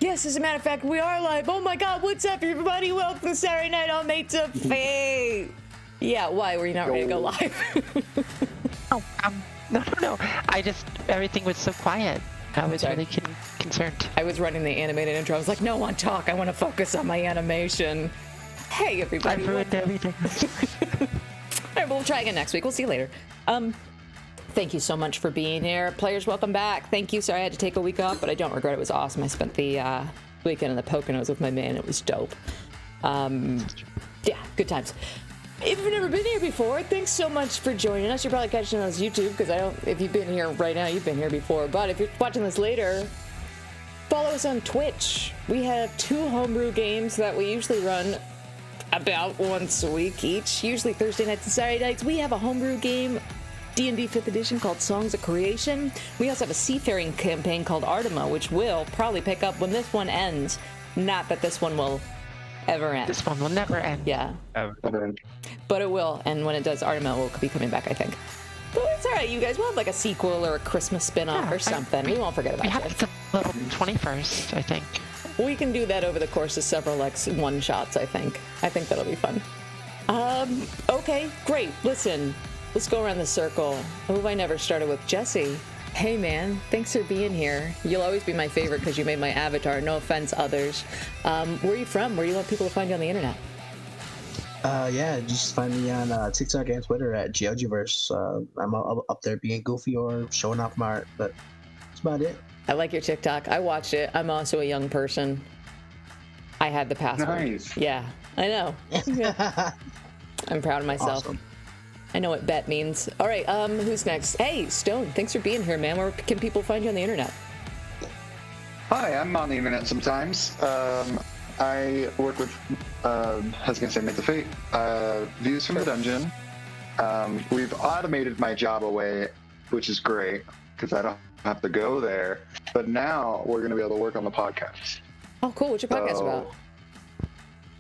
Yes, as a matter of fact, we are live. Oh my God, what's up, everybody? Welcome to Saturday Night on Mates of Fate. Yeah, why were you not ready to go live? No. Everything was so quiet. I was really concerned. I was running the animated intro. I was like, no one talk. I want to focus on my animation. Hey, everybody. I ruined everything. All right, we'll try again next week. We'll see you later. Thank you so much for being here. Players, welcome back. Thank you. Sorry I had to take a week off, but I don't regret it. It was awesome. I spent the weekend in the Poconos with my man. It was dope. Yeah, good times. If you've never been here before, thanks so much for joining us. You're probably catching it on YouTube because if you've been here right now, you've been here before. But if you're watching this later, follow us on Twitch. We have 2 homebrew games that we usually run about once a week each, usually Thursday nights and Saturday nights. We have a homebrew game, D&D 5th edition, called Songs of Creation. We also have a seafaring campaign called Artema, which will probably pick up when this one ends. Not that this one will ever end. This one will never end. Yeah. Ever. But it will, and when it does, Artema will be coming back, I think. But it's all right, you guys. We'll have like a sequel or a Christmas spin-off or something. We won't forget about We you. have the 21st, I think. We can do that over the course of several one-shots, I think. I think that'll be fun. Okay, great. Listen, let's go around the circle. Who have I never started with? Jesse. Hey, man. Thanks for being here. You'll always be my favorite because you made my avatar. No offense, others. Where are you from? Where do you want people to find you on the internet? Yeah, just find me on TikTok and Twitter at GeoGiverse. I'm up there being goofy or showing off my art, but that's about it. I like your TikTok. I watched it. I'm also a young person. I had the password. Nice. Yeah, I know. Yeah. I'm proud of myself. Awesome. I know what bet means. All right, who's next? Hey, Stone, thanks for being here, man. Where can people find you on the internet? Hi, I'm on the internet sometimes. I work with, I was going to say Mates of Fate, Views from the Dungeon. We've automated my job away, which is great, because I don't have to go there. But now we're going to be able to work on the podcast. Oh, cool. What's your podcast So, about?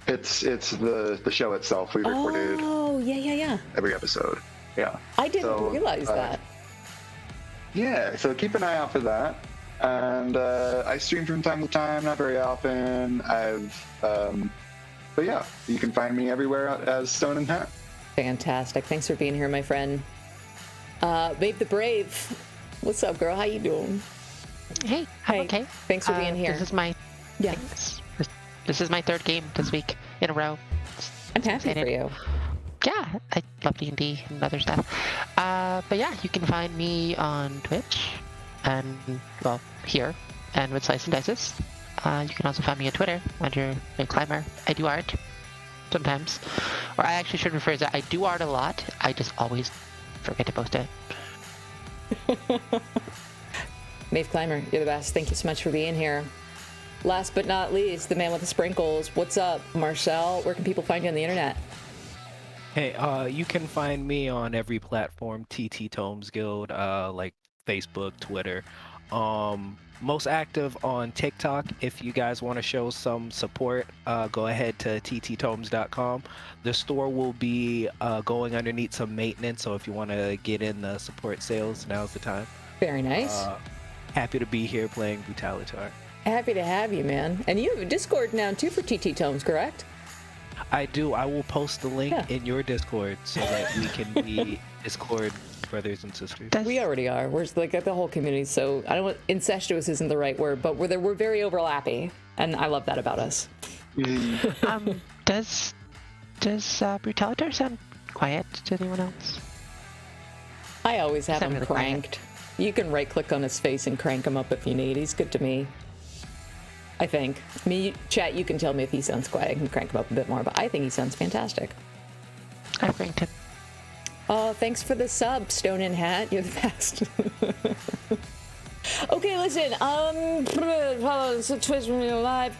It's the show itself. We recorded Oh, yeah. every episode. Yeah. I didn't So, realize that. Yeah, so keep an eye out for that. And I stream from time to time, not very often. But yeah, you can find me everywhere as Stone and Hat. Fantastic. Thanks for being here, my friend. Maeve the Brave. What's up, girl? How you doing? Hey, I'm Hey, okay. thanks for being here. This is my Yeah. This is my 3rd game this week in a row. I'm happy for you. Yeah, I love D&D and other stuff. But yeah, you can find me on Twitch and, well, here and with Slice and Dices. You can also find me on Twitter under Maeve Climber. I do art sometimes. Or I actually should rephrase that. I do art a lot. I just always forget to post it. Maeve Climber, you're the best. Thank you so much for being here. Last but not least, the man with the sprinkles. What's up, Marcel? Where can people find you on the internet? Hey, you can find me on every platform, TTTomes Guild, like Facebook, Twitter. Most active on TikTok. If you guys want to show some support, go ahead to TTTomes.com. The store will be going underneath some maintenance, so if you want to get in the support sales, now's the time. Very nice. Happy to be here playing Brutalitar. Happy to have you, man. And you have a Discord now, too, for TTTomes, correct? I do. I will post the link in your Discord so that we can be Discord brothers and sisters. We already are. We're like the whole community, so I don't want, incestuous isn't the right word, but we're very overlappy, and I love that about us. Does Brutalitar sound quiet to anyone else? I always have Sound him really cranked. You can right-click on his face and crank him up if you need. He's good to me. I think. Chat, you can tell me if he sounds quiet. I can crank him up a bit more, but I think he sounds fantastic. I've ranked him. Oh, thanks for the sub, Stone and Hat. You're the best. Okay, listen. Follow us on Twitch when we're live.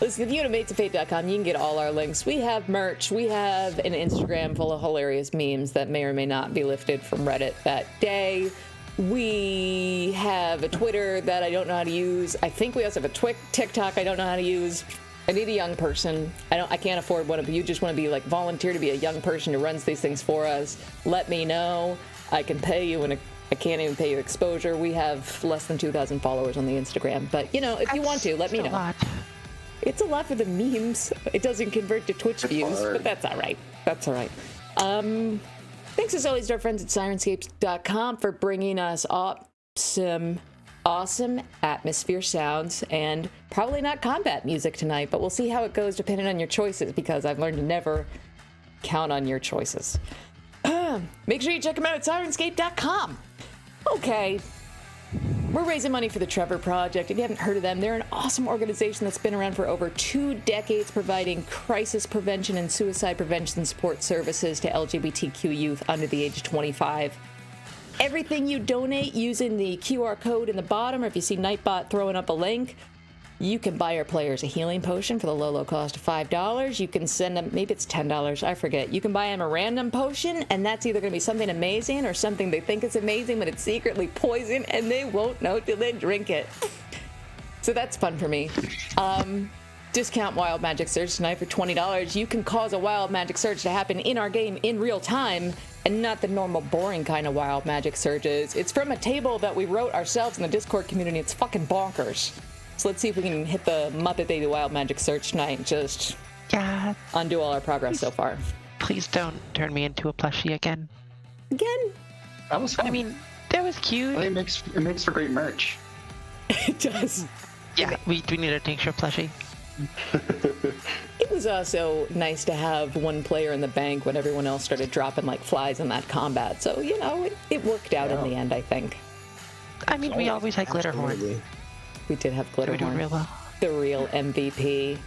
Listen, if you go to matesofate.com, you can get all our links. We have merch. We have an Instagram full of hilarious memes that may or may not be lifted from Reddit that day. We have a Twitter that I don't know how to use. I think we also have a TikTok I don't know how to use. I need a young person. I can't afford one. If you just want to be like volunteer to be a young person who runs these things for us, let me know. I can pay you in a I can't even pay you exposure. We have less than 2,000 followers on the Instagram. But, you know, if you want to, let me know. Lot. It's a lot for the memes. It doesn't convert to Twitch views, but that's all right. That's all right. Thanks as always to our friends at Syrinscape.com for bringing us awesome atmosphere sounds and probably not combat music tonight, but we'll see how it goes depending on your choices, because I've learned to never count on your choices. Make sure you check them out at Syrinscape.com. Okay. We're raising money for the Trevor Project. If you haven't heard of them, they're an awesome organization that's been around for over 2 decades, providing crisis prevention and suicide prevention support services to LGBTQ youth under the age of 25. Everything you donate using the QR code in the bottom, or if you see Nightbot throwing up a link, you can buy our players a healing potion for the low cost of $5. You can send them, maybe it's $10, I forget. You can buy them a random potion, and that's either going to be something amazing or something they think is amazing, but it's secretly poison, and they won't know till they drink it. So that's fun for me. Discount Wild Magic Surge tonight for $20. You can cause a Wild Magic Surge to happen in our game in real time, and not the normal boring kind of Wild Magic Surges. It's from a table that we wrote ourselves in the Discord community. It's fucking bonkers. So let's see if we can hit the Muppet Baby Wild Magic Search tonight and just undo all our progress so far. Please don't turn me into a plushie again. Again? That was fun. I mean, that was cute. I think it makes for great merch. It does. Yeah, we need a tincture plushie. It was also nice to have one player in the bank when everyone else started dropping like flies in that combat. So, you know, it worked out in the end, I think. I mean, we always had Glitterhorn. Absolutely. We did have We're doing Glitterhorn. real well. The real MVP.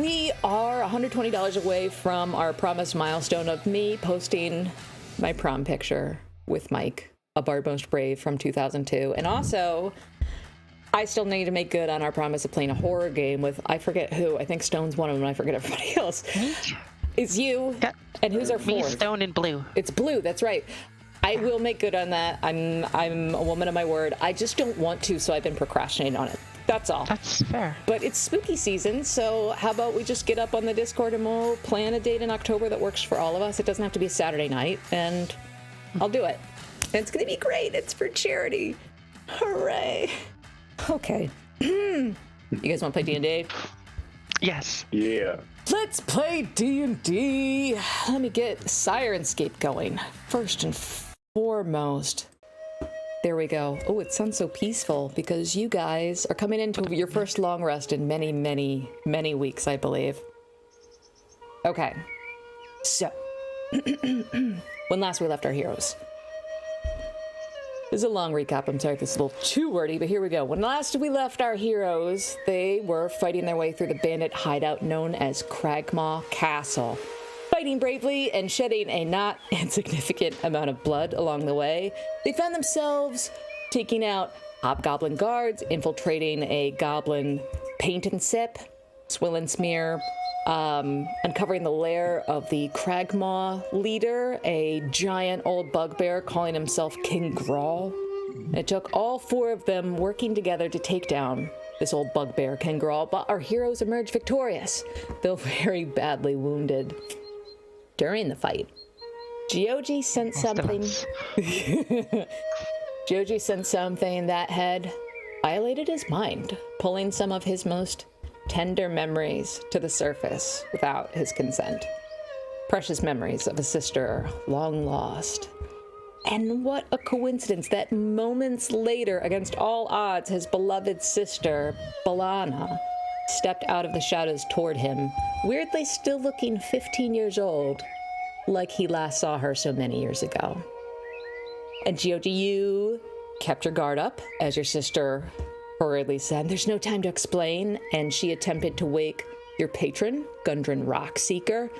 We are $120 away from our promised milestone of me posting my prom picture with Mike, a Bard Most Brave from 2002. And also, I still need to make good on our promise of playing a horror game with, I forget who, I think Stone's one of them, I forget everybody else. It's you, Yeah. and who's our Me, fourth? Stone, and Blue. It's Blue, that's right. I will make good on that. I'm a woman of my word. I just don't want to, so I've been procrastinating on it. That's all. That's fair. But it's spooky season, so how about we just get up on the Discord and we'll plan a date in October that works for all of us. It doesn't have to be a Saturday night, and I'll do it. And it's going to be great. It's for charity. Hooray. Okay. You guys want to play D&D? Yes. Yeah. Let's play D&D. Let me get Syrinscape going. First and foremost. There we go. Oh, it sounds so peaceful because you guys are coming into your first long rest in many, many, many weeks, I believe. Okay. So, when last we left our heroes. This is a long recap. I'm sorry if it's a little too wordy, but here we go. When last we left our heroes, they were fighting their way through the bandit hideout known as Cragmaw Castle. Fighting bravely and shedding a not insignificant amount of blood along the way, they found themselves taking out hobgoblin guards, infiltrating a goblin paint and sip, swill and smear, uncovering the lair of the Cragmaw leader, a giant old bugbear calling himself King Grawl. It took all 4 of them working together to take down this old bugbear, King Grawl, but our heroes emerged victorious, though very badly wounded. During the fight, Gyoji sent something. Gyoji sent something that had violated his mind, pulling some of his most tender memories to the surface without his consent. Precious memories of a sister long lost. And what a coincidence that moments later, against all odds, his beloved sister, Balana, stepped out of the shadows toward him, weirdly still looking 15 years old, like he last saw her so many years ago. And Gyoji, you kept your guard up, as your sister hurriedly said, "There's no time to explain," and she attempted to wake your patron, Gundren Rockseeker,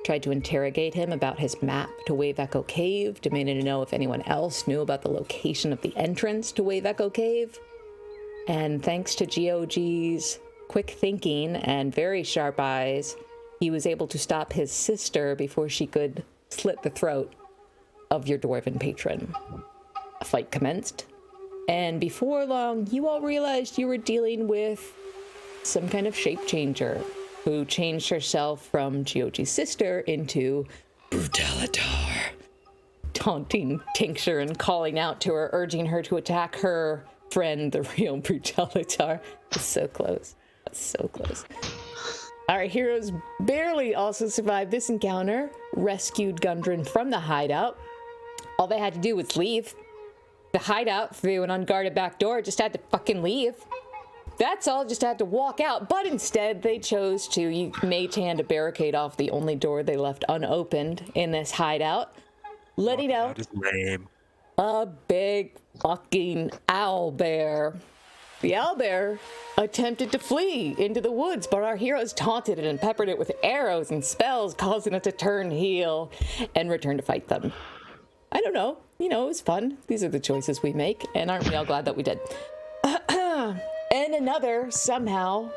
tried to interrogate him about his map to Wave Echo Cave, demanding to know if anyone else knew about the location of the entrance to Wave Echo Cave. And thanks to Gyoji's quick thinking and very sharp eyes, he was able to stop his sister before she could slit the throat of your dwarven patron. A fight commenced, and before long, you all realized you were dealing with some kind of shape changer who changed herself from Gyoji's sister into Brutalitar. taunting Tincture and calling out to her, urging her to attack her friend, the real Brutalitar. It's so close. That's so close. Our heroes barely also survived this encounter, rescued Gundren from the hideout. All they had to do was leave. The hideout through an unguarded back door, just had to fucking leave. That's all, just had to walk out. But instead, they chose to mage hand a barricade off the only door they left unopened in this hideout, letting out a big fucking owlbear. The owlbear attempted to flee into the woods, but our heroes taunted it and peppered it with arrows and spells, causing it to turn heel and return to fight them. I don't know. You know, it was fun. These are the choices we make, and aren't we all glad that we did? And another, somehow,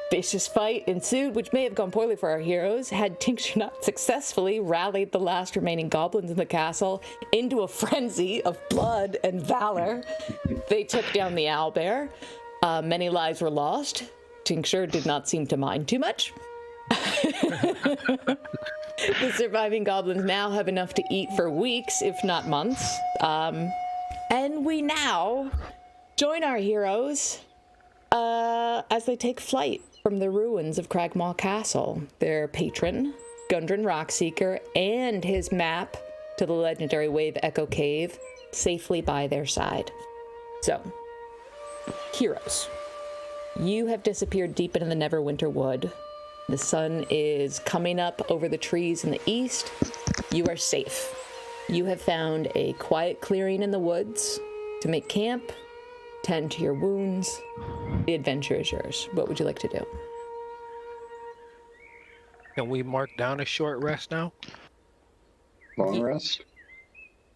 vicious fight ensued, which may have gone poorly for our heroes, had Tincture not successfully rallied the last remaining goblins in the castle into a frenzy of blood and valor. They took down the owlbear. Many lives were lost. Tincture did not seem to mind too much. The surviving goblins now have enough to eat for weeks, if not months. And we now join our heroes as they take flight from the ruins of Cragmaw Castle. Their patron, Gundren Rockseeker, and his map to the legendary Wave Echo Cave safely by their side. So, heroes, you have disappeared deep into the Neverwinter Wood. The sun is coming up over the trees in the east. You are safe. You have found a quiet clearing in the woods to make camp, tend to your wounds. The adventure is yours. What would you like to do? Can we mark down a short rest now? Long rest?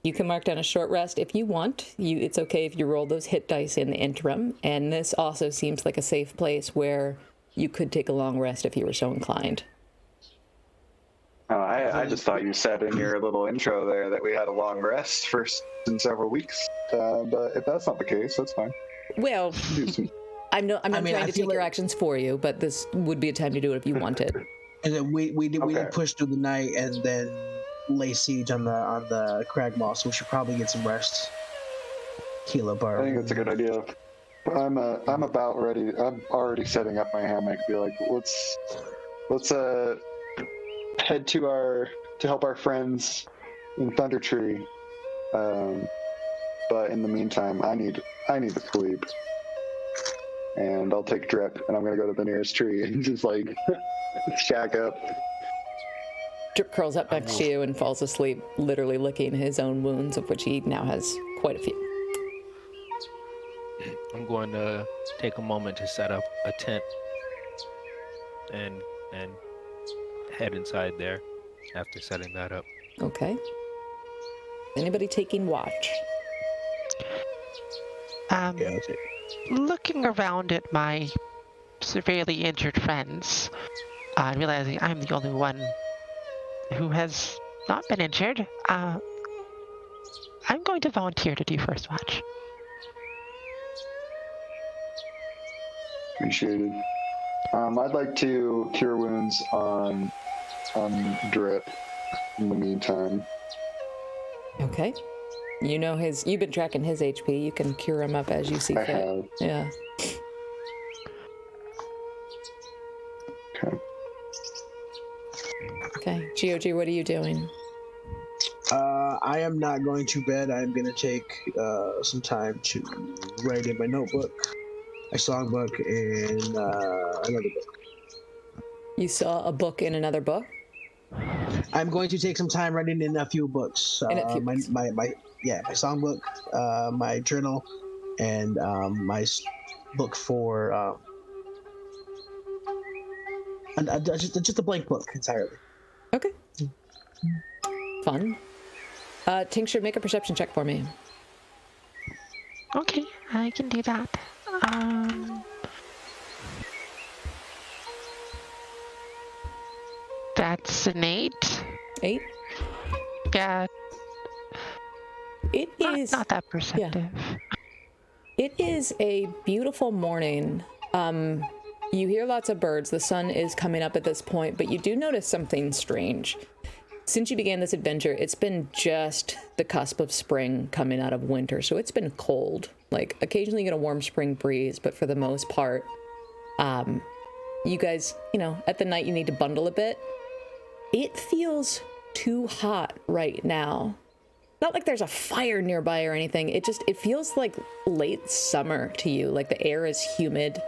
You can mark down a short rest if you want. It's okay if you roll those hit dice in the interim. And this also seems like a safe place where you could take a long rest if you were so inclined. Oh, I just thought you said in your little intro there that we had a long rest first in several weeks. But if that's not the case, that's fine. Well, I'm not trying to take your actions for you, but this would be a time to do it if you wanted. And then we did push through the night and then lay siege on the Cragmaw, so we should probably get some rest. Heal up our. I think that's a good idea. I'm about ready. I'm already setting up my hammock. Be like, let's head to help our friends in Thunder Tree. But in the meantime, I need to sleep. And I'll take Drip, and I'm gonna go to the nearest tree and just like shack up. Drip curls up next to you and falls asleep, literally licking his own wounds, of which he now has quite a few. I'm going to take a moment to set up a tent and head inside there after setting that up. Okay. Anybody taking watch? Yeah, I'll take. Looking around at my severely injured friends, realizing I'm the only one who has not been injured, I'm going to volunteer to do first watch. Appreciated. I'd like to cure wounds on Drip in the meantime. Okay. You know you've been tracking his HP. You can cure him up as you see fit. I have. Yeah. Okay. Okay. GOG, what are you doing? I am not going to bed. I'm going to take some time to write in my notebook, my songbook, and another book. You saw a book in another book? I'm going to take some time writing in a few books. My songbook, my journal, and my book for just a blank book entirely. Okay. Fun. Tincture, make a perception check for me. Okay, I can do that. That's an 8. 8? Yeah. It is not that perceptive. Yeah. It is a beautiful morning. You hear lots of birds. The sun is coming up at this point, but you do notice something strange. since you began this adventure, it's been just the cusp of spring coming out of winter, so it's been cold. Like, occasionally you get a warm spring breeze, but for the most part, you guys, at the night you need to bundle a bit. It feels too hot right now. Not like there's a fire nearby or anything. It feels like late summer to you. Like the air is humid.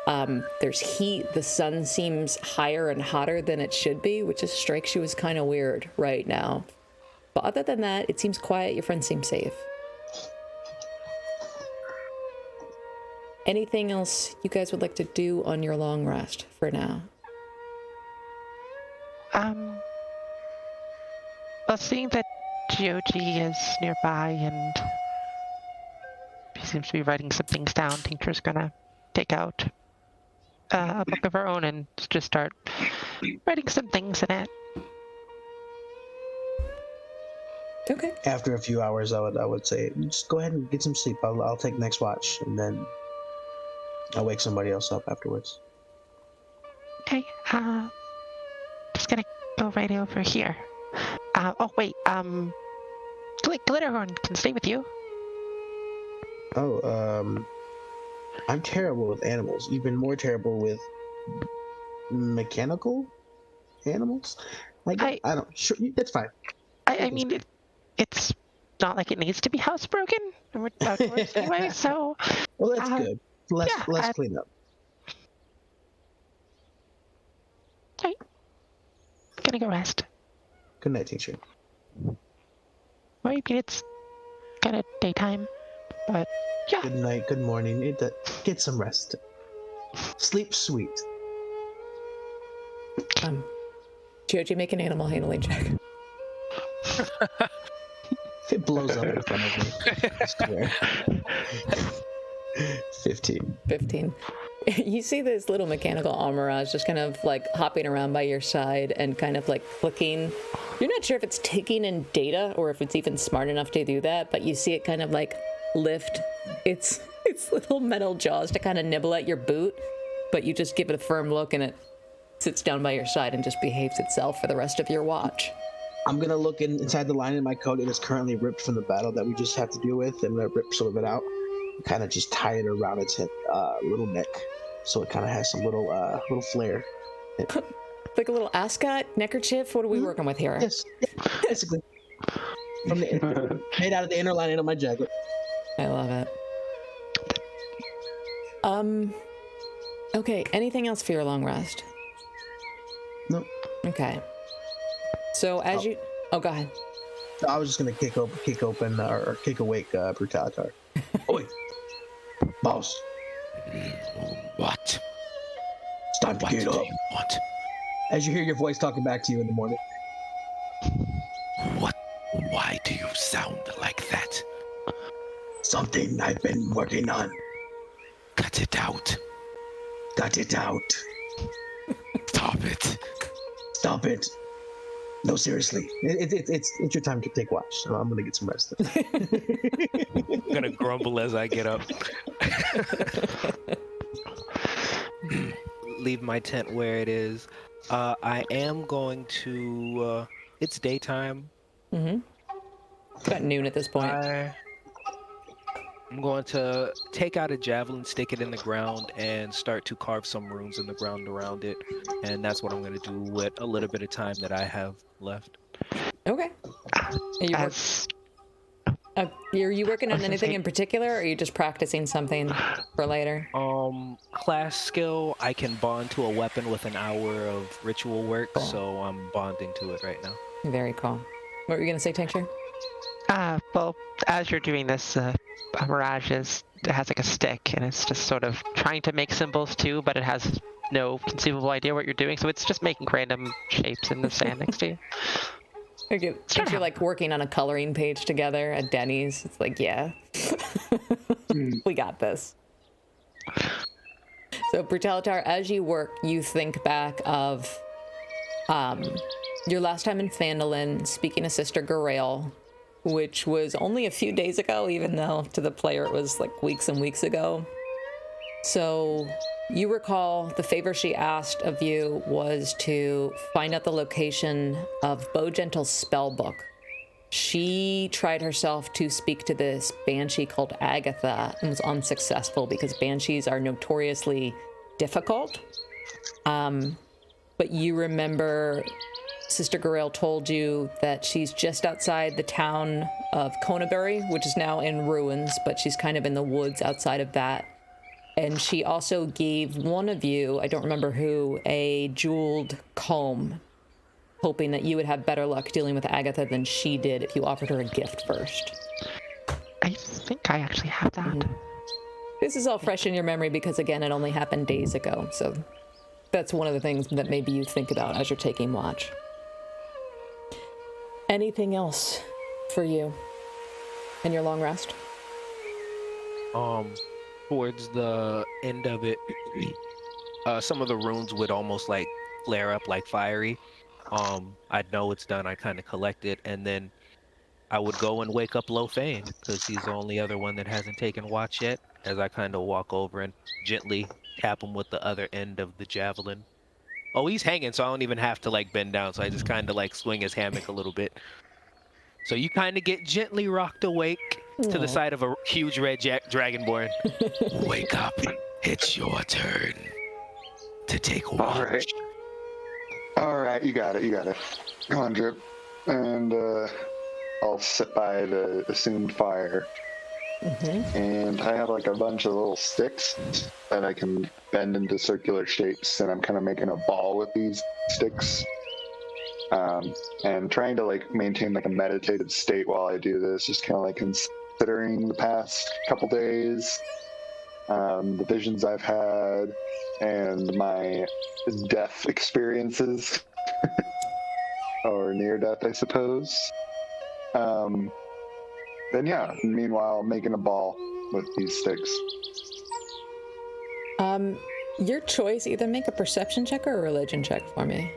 There's heat. The sun seems higher and hotter than it should be, which just strikes you as kind of weird right now. But other than that, it seems quiet. Your friends seem safe. Anything else you guys would like to do on your long rest for now? Well, seeing that Gyoji is nearby and she seems to be writing some things down, Tincture's gonna take out a book of her own and just start writing some things in it. Okay. After a few hours, I would say, just go ahead and get some sleep. I'll take next watch, and then I'll wake somebody else up afterwards. Okay, just gonna go right over here. Oh wait, Glitterhorn can stay with you. Oh, I'm terrible with animals. Even more terrible with mechanical animals. I don't. Sure, that's fine. I mean, it's not like it needs to be housebroken. And we're outdoors anyway, so. Well, that's good. Less cleanup. Okay. Gonna go rest. Good night, teacher. Well, I mean, it's kind of daytime, but yeah. Good night, good morning. Get some rest. Sleep sweet. Gyoji, make an animal handling check. It blows up in front of me. I swear. 15. You see this little mechanical Amaraj just kind of like hopping around by your side and kind of like clicking. You're not sure if it's taking in data or if it's even smart enough to do that, but you see it kind of like lift its little metal jaws to kind of nibble at your boot, but you just give it a firm look and it sits down by your side and just behaves itself for the rest of your watch. I'm gonna look inside the line in my coat. It is currently ripped from the battle that we just have to deal with, and I rip some of it out. Kind of just tie it around its little neck, so it kind of has some little flair. Like a little ascot, neckerchief. What are we working with here? Yes, basically. Made out of the inner lining of my jacket. I love it. Okay. Anything else for your long rest? No. Okay. So as you, go ahead. I was just gonna kick awake Brutalitar. Oi, boss. What? It's time to get up. What? As you hear your voice talking back to you in the morning. What? Why do you sound like that? Something I've been working on. Cut it out. Cut it out. Stop it. Stop it. No, seriously. It's your time to take watch. So I'm gonna get some rest. I'm gonna grumble as I get up. Leave my tent where it is. I am going to. It's daytime. Mm-hmm. It's about noon at this point. I'm going to take out a javelin, stick it in the ground, and start to carve some runes in the ground around it. And that's what I'm going to do with a little bit of time that I have left. Okay. Are you working on anything in particular, or are you just practicing something for later? Class skill, I can bond to a weapon with an hour of ritual work, so I'm bonding to it right now. Very cool. What were you going to say, Tincture? Well, as you're doing this, Mirage has like a stick, and it's just sort of trying to make symbols too, but it has no conceivable idea what you're doing, so it's just making random shapes in the sand next to you. Okay, since you're like working on a coloring page together at Denny's, it's like, yeah, we got this. So Brutalitar, as you work, you think back of your last time in Phandelver, speaking to Sister Garael, which was only a few days ago, even though to the player it was like weeks and weeks ago. So you recall the favor she asked of you was to find out the location of Bojangle's Spellbook. She tried herself to speak to this banshee called Agatha and was unsuccessful because banshees are notoriously difficult. But you remember Sister Gorel told you that she's just outside the town of Conabury, which is now in ruins, but she's kind of in the woods outside of that. And she also gave one of you, I don't remember who, a jeweled comb, hoping that you would have better luck dealing with Agatha than she did if you offered her a gift first. I think I actually have that. This is all fresh in your memory because, again, it only happened days ago. So that's one of the things that maybe you think about as you're taking watch. Anything else for you in your long rest? Towards the end of it, some of the runes would almost like flare up like fiery. I'd know it's done. I kind of collect it, and then I would go and wake up Lofane because he's the only other one that hasn't taken watch yet. As I kind of walk over and gently tap him with the other end of the javelin. Oh, he's hanging, so I don't even have to like bend down. So I just kind of like swing his hammock a little bit. So you kind of get gently rocked awake to the side of a huge red dragonborn. Wake up. It's your turn to take watch. All right, you got it. Come on, Drip. And I'll sit by the assumed fire. And I have like a bunch of little sticks that I can bend into circular shapes, and I'm kind of making a ball with these sticks. And trying to like maintain like a meditative state while I do this, just kind of like considering the past couple days, the visions I've had, and my death experiences, or near death, I suppose. Then yeah, meanwhile, making a ball with these sticks. Your choice, either make a perception check or a religion check for me.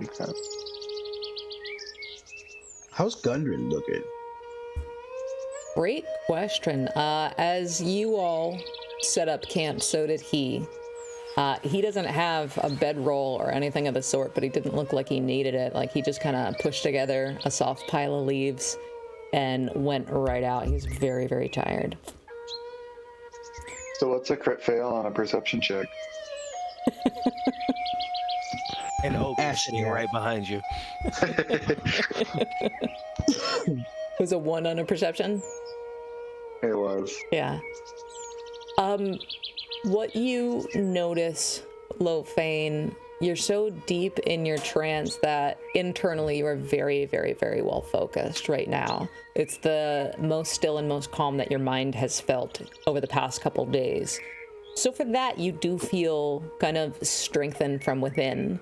Okay. How's Gundren looking? Great question. As you all set up camp, so did he. He doesn't have a bedroll or anything of the sort, but he didn't look like he needed it. Like, he just kind of pushed together a soft pile of leaves and went right out. He's very, very tired. So what's a crit fail on a perception check? And Ogre sitting right behind you. Was a 1 on a perception? It was. Yeah. What you notice, Lofane, you're so deep in your trance that internally you are very, very, very well focused right now. It's the most still and most calm that your mind has felt over the past couple days. So for that, you do feel kind of strengthened from within.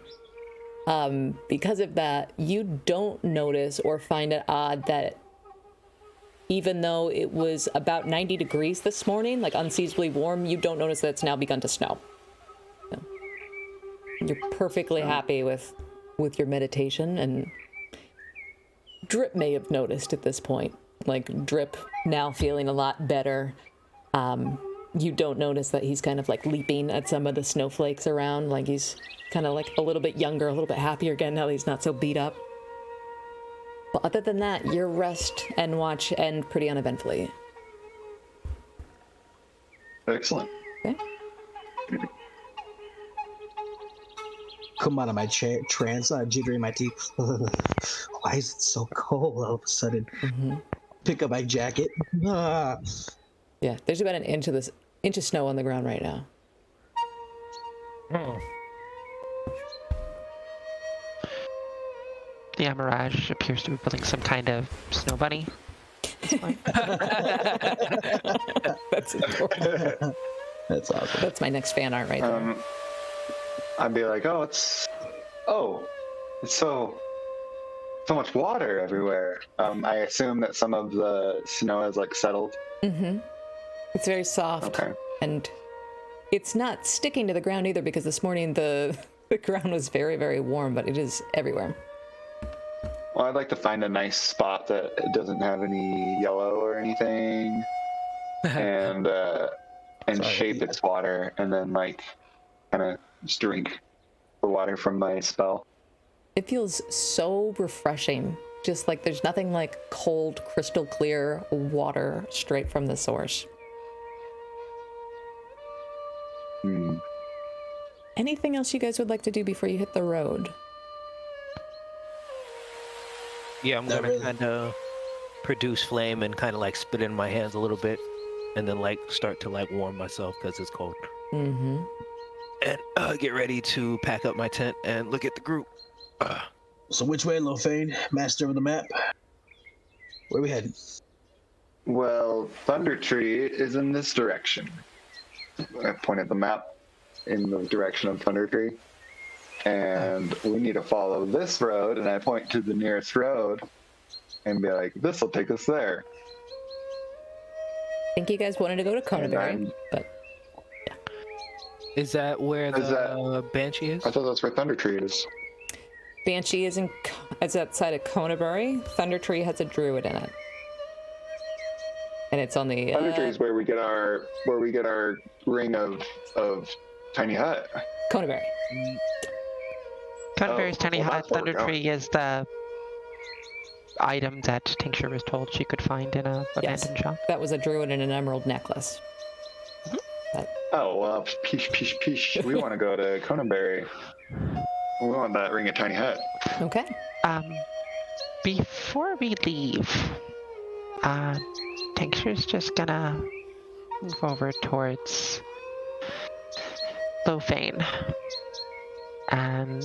Because of that, you don't notice or find it odd that even though it was about 90 degrees this morning, like unseasonably warm, you don't notice that it's now begun to snow. No. You're perfectly happy with your meditation, and Drip may have noticed at this point. Like, Drip now feeling a lot better. You don't notice that he's kind of like leaping at some of the snowflakes around, like he's kind of like a little bit younger, a little bit happier again now that he's not so beat up. But other than that, your rest and watch end pretty uneventfully. Excellent. Okay. Come out of my trance, jittering my teeth. Why is it so cold all of a sudden? Pick up my jacket. Yeah, there's about an inch of snow on the ground right now. The Amirage appears to be building some kind of snow bunny. That's important. That's awesome. That's my next fan art right there. I'd be like, it's so much water everywhere. I assume that some of the snow has like settled. It's very soft. Okay. And it's not sticking to the ground either, because this morning the ground was very, very warm, but it is everywhere. Well, I'd like to find a nice spot that doesn't have any yellow or anything, and and Sorry. shape its water, and then like kind of just drink the water from my spell. It feels so refreshing. Just like there's nothing like cold, crystal clear water straight from the source. Anything else you guys would like to do before you hit the road? Yeah, I'm Not gonna really. kind of produce flame and kind of like spit in my hands a little bit, and then like start to like warm myself because it's cold. Mm-hmm. And get ready to pack up my tent and look at the group. So which way, Lofane? Master of the map? Where we headed? Well, Thunder Tree is in this direction. I point at the map in the direction of Thunder Tree. And we need to follow this road, and I point to the nearest road and be like, this will take us there. I think you guys wanted to go to And Conaberry, but Is that where Is the Banshee is? I thought that's where Thunder Tree is. Banshee is outside of Conaberry. Thunder Tree has a druid in it. And it's on the Thunder Tree is where we get our ring of tiny hut. Conaberry. Conver's tiny well, hut. that's where we're Thunder going. Tree is the item that Tincture was told she could find in a Yes. abandoned shop. That was a druid and an emerald necklace. Oh, well, peesh. We want to go to Conanberry. We want that ring of tiny hut. Okay. Before we leave, Tincture's just gonna move over towards Lofane, and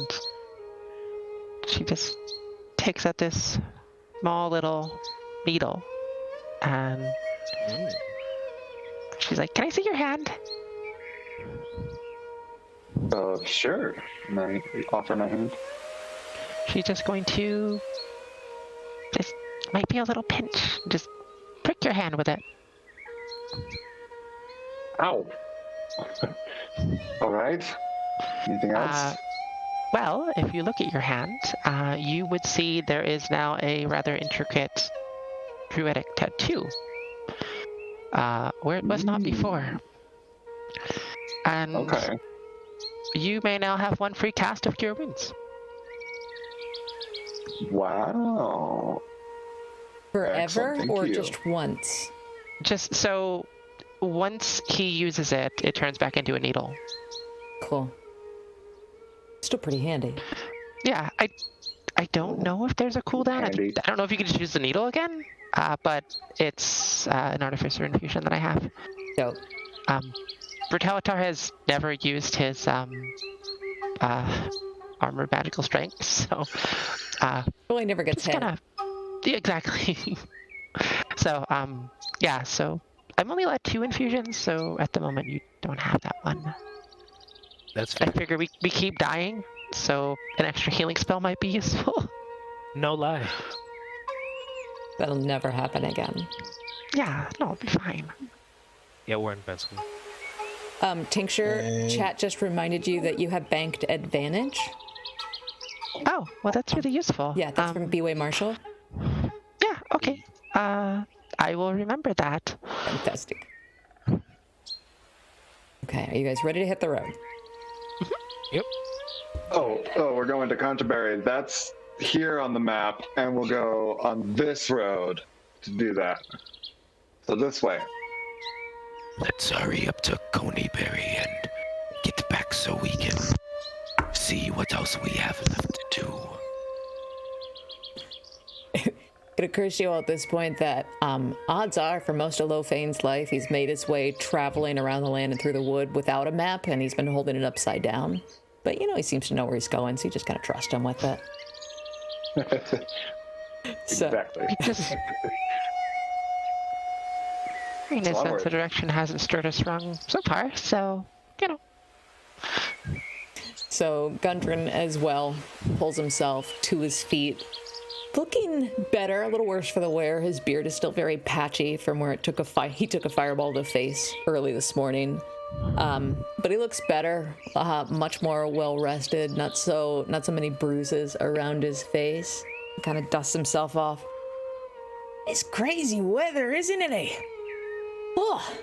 she just takes out this small little needle, and she's like, "Can I see your hand?" Sure. And I offer my hand. She's just going to might be a little pinch. Just prick your hand with it. Ow. All right. Anything else? Well, if you look at your hand, you would see there is now a rather intricate druidic tattoo, where it was not before. And Okay. you may now have one free cast of Cure Wounds. Wow. Forever Excellent, thank or you. just once? Just so once he uses it, it turns back into a needle. Cool. Still pretty handy. Yeah, I don't know if there's a cooldown. I Handy. don't know if you can just use the needle again, but it's an artificer infusion that I have. Dope. Brutalitar has never used his armored magical strength, so Well, he never gets just hit. gonna yeah, exactly. So yeah, so I'm only allowed 2 infusions, so at the moment you don't have that one. That's I fair. figure we keep dying, so an extra healing spell might be useful. No lie. That'll never happen again. Yeah, no, it'll be fine. Yeah, we're invincible. Tincture, chat just reminded you that you have banked advantage. Oh, well, that's really useful. Yeah, that's from B-Way Marshall. Yeah, okay. I will remember that. Fantastic. Okay, are you guys ready to hit the road? Yep. Oh, we're going to Canterbury. That's here on the map, and we'll go on this road to do that. So this way. Let's hurry up to Coneyberry and get back so we can see what else we have left to do. It occurs to you all at this point that odds are, for most of Lofane's life, he's made his way traveling around the land and through the wood without a map, and he's been holding it upside down. But, you know, he seems to know where he's going, so you just kind of trust him with it. So, Exactly. Just in a It's a lot of sense, work. the direction hasn't stirred us wrong so far, so, you know. So Gundren as well pulls himself to his feet, looking better, a little worse for the wear. His beard is still very patchy from where he took a fireball to face early this morning. But he looks better, much more well rested, not so many bruises around his face. He kind of dusts himself off. It's crazy weather, isn't it? Oh,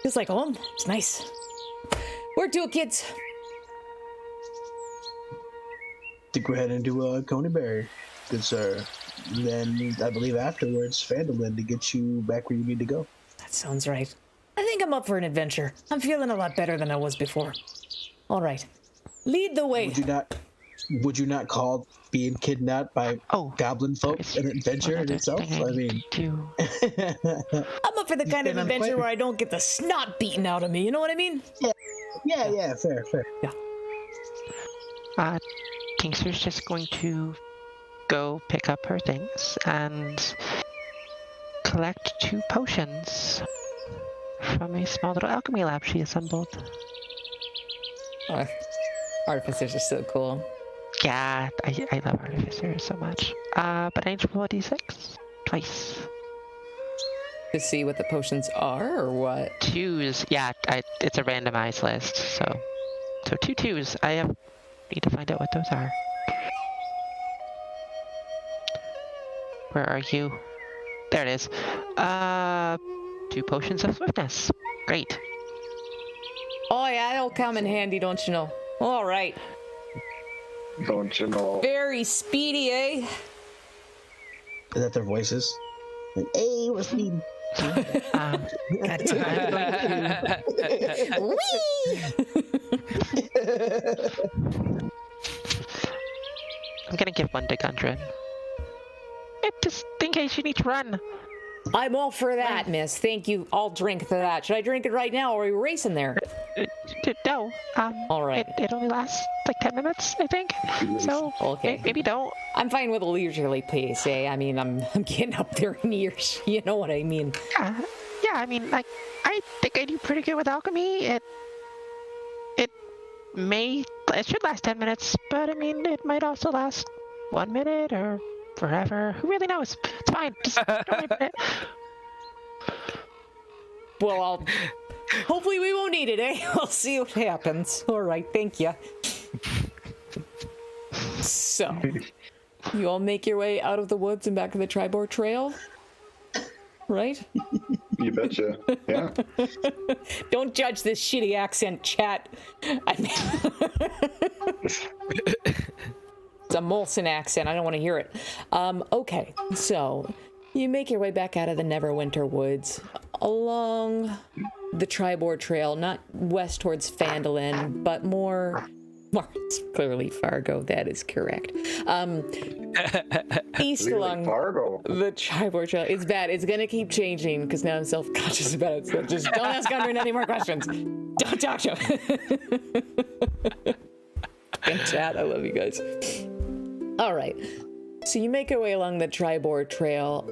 Feels like home. It's nice. Where to, kids? To go ahead and do a Coneyberry, good sir. Then I believe afterwards, Phandelver to get you back where you need to go. That sounds right. I think I'm up for an adventure. I'm feeling a lot better than I was before. All right. Lead the way. Would you not call being kidnapped by goblin folk an adventure in itself? I mean, I'm up for the kind of adventure where I don't get the snot beaten out of me. You know what I mean? Yeah. Fair. Yeah. Kingster's just going to go pick up her things and collect 2 potions from a small little alchemy lab she assembled. Oh, artificers are so cool. Yeah, I love artificers so much. But I need to roll a d6 twice. To see what the potions are, or what? 2s. Yeah, it's a randomized list, so 2 2s. Need to find out what those are. Where are you? There it is. 2 potions of swiftness. Great. Oh yeah, it'll come in handy, don't you know? All right. Don't you know? Very speedy, eh? Is that their voices? Like, hey, we're speedy. I'm gonna give one to Gundren. Just in case you need to run. I'm all for that, miss. Thank you. I'll drink to that. Should I drink it right now, or are we racing there? No. All right. It only lasts like 10 minutes, I think. So, okay. Maybe don't. I'm fine with a leisurely pace, eh? I mean, I'm getting up there in years. You know what I mean? Yeah, I mean, like, I think I do pretty good with alchemy. It should last 10 minutes, but I mean, it might also last 1 minute or forever. Who really knows? It's fine. Just don't worry about it. Well, hopefully we won't need it, eh? We'll see what happens. All right, thank you. So, you all make your way out of the woods and back to the Tribord Trail, right? You betcha. Yeah. Don't judge this shitty accent, chat. I mean, it's a Molson accent. I don't want to hear it. Okay, so you make your way back out of the Neverwinter Woods along the Tribord Trail, not west towards Phandelver, but more it's clearly Fargo. That is correct. East along Fargo. the Tribord Trail. It's bad. It's gonna keep changing because now I'm self-conscious about it. So just don't ask Gundren any more questions. Don't talk to him. In chat, I love you guys. All right. So you make your way along the Tribord Trail.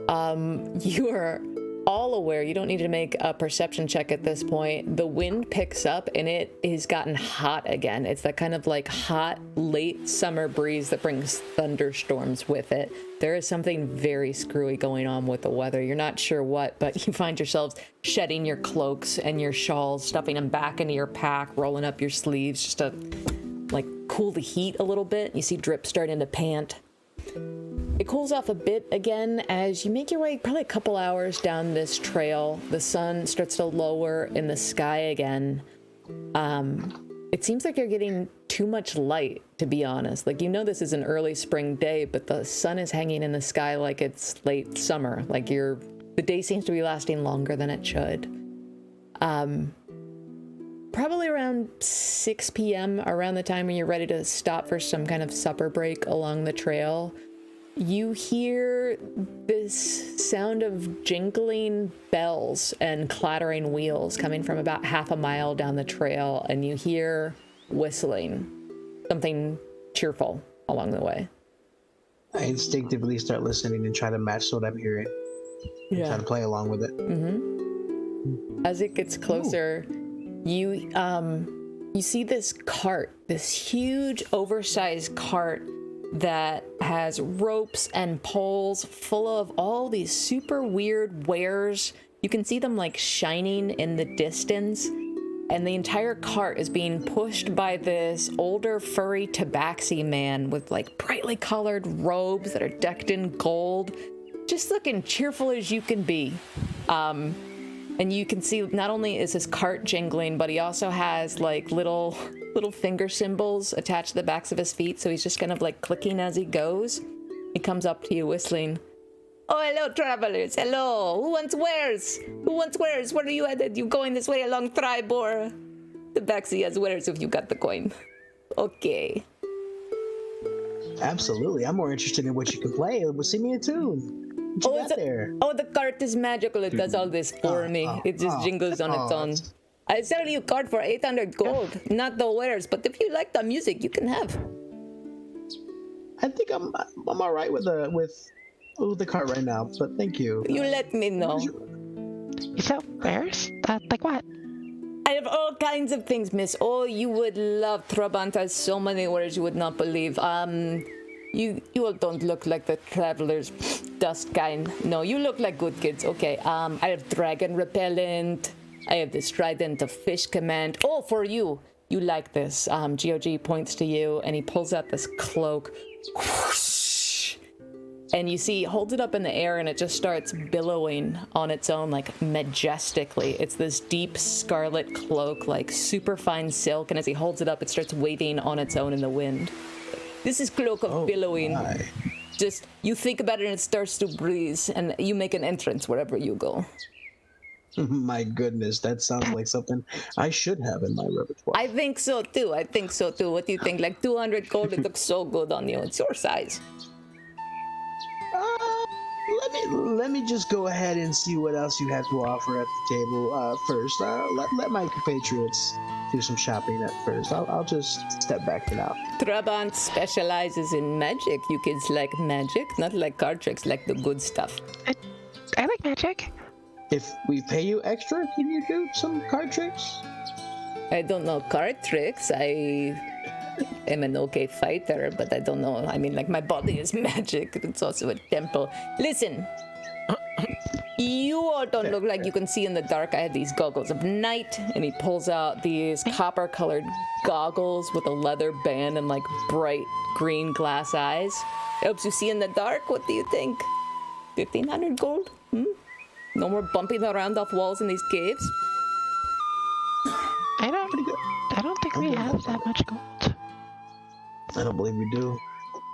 You are all aware, you don't need to make a perception check at this point. The wind picks up and it has gotten hot again. It's that kind of like hot late summer breeze that brings thunderstorms with it. There is something very screwy going on with the weather. You're not sure what, but you find yourselves shedding your cloaks and your shawls, stuffing them back into your pack, rolling up your sleeves just to like cool the heat a little bit. You see drip starting to pant. It cools off a bit again as you make your way probably a couple hours down this trail. The sun starts to lower in the sky again. It seems like you're getting too much light, to be honest. Like, you know this is an early spring day, but the sun is hanging in the sky like it's late summer. Like the day seems to be lasting longer than it should. Probably around 6 p.m., around the time when you're ready to stop for some kind of supper break along the trail, you hear this sound of jingling bells and clattering wheels coming from about half a mile down the trail, and you hear whistling, something cheerful along the way. I instinctively start listening and try to match what I'm hearing. Yeah. Try to play along with it. Mm-hmm. As it gets closer, you see this cart, this huge oversized cart that has ropes and poles full of all these super weird wares. You can see them like shining in the distance, and the entire cart is being pushed by this older furry tabaxi man with like brightly colored robes that are decked in gold, just looking cheerful as you can be. And you can see not only is his cart jingling, but he also has like little finger symbols attached to the backs of his feet. So he's just kind of like clicking as he goes. He comes up to you whistling. Oh, hello, travelers. Hello. Who wants wares? Who wants wares? Where are you headed? You going this way along Tribor? The backseat has wares if you got the coin. Okay. Absolutely. I'm more interested in what you can play. Sing me a tune. What you got there? Oh, the cart is magical. It does all this for me. It just jingles on its own. I sell you a cart for 800 gold. Not the wares, but if you like the music, you can have. I think I'm all right with the cart right now, but thank you. You let me know. You sell wares? Like what? I have all kinds of things, miss. Oh, you would love Trabant has so many wares you would not believe. You all don't look like the travelers dust kind. No, you look like good kids. Okay, I have dragon repellent. I have this trident of fish command. Oh, for you. You like this. GOG points to you and he pulls out this cloak. Whoosh. And you see, he holds it up in the air and it just starts billowing on its own, like majestically. It's this deep scarlet cloak, like super fine silk. And as he holds it up, it starts waving on its own in the wind. This is cloak of billowing. My. Just, you think about it and it starts to breeze and you make an entrance wherever you go. My goodness, that sounds like something I should have in my repertoire. I think so too. What do you think? Like 200 gold, it looks so good on you. It's your size. Let me just go ahead and see what else you have to offer at the table first. Let my compatriots do some shopping at first. I'll just step back for now. Trabant specializes in magic. You kids like magic, not like card tricks, like the good stuff. I like magic. If we pay you extra, can you do some card tricks? I don't know card tricks. I am an okay fighter, but I don't know. I mean, like, my body is magic. It's also a temple. Listen, you all don't look like you can see in the dark. I have these goggles of night, and he pulls out these copper-colored goggles with a leather band and, like, bright green glass eyes. Helps you see in the dark. What do you think? 1,500 gold? No more bumping around off walls in these caves? I don't think we have that much gold. I don't believe we do.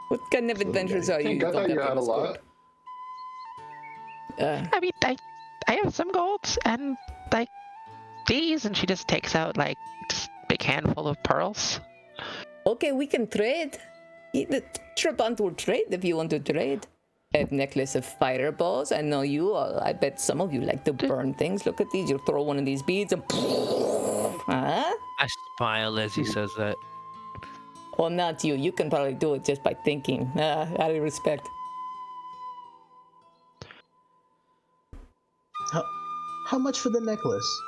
What kind of adventures are you? I thought you had a lot. I mean, I have some golds and like these, and she just takes out like just a big handful of pearls. Okay, we can trade. The Trabant will trade if you want to trade. I have necklace of fireballs. I know you all. I bet some of you like to burn things. Look at these. You throw one of these beads and... Huh? I smile as he says that. Oh, not you. You can probably do it just by thinking. Out of respect. How much for the necklace?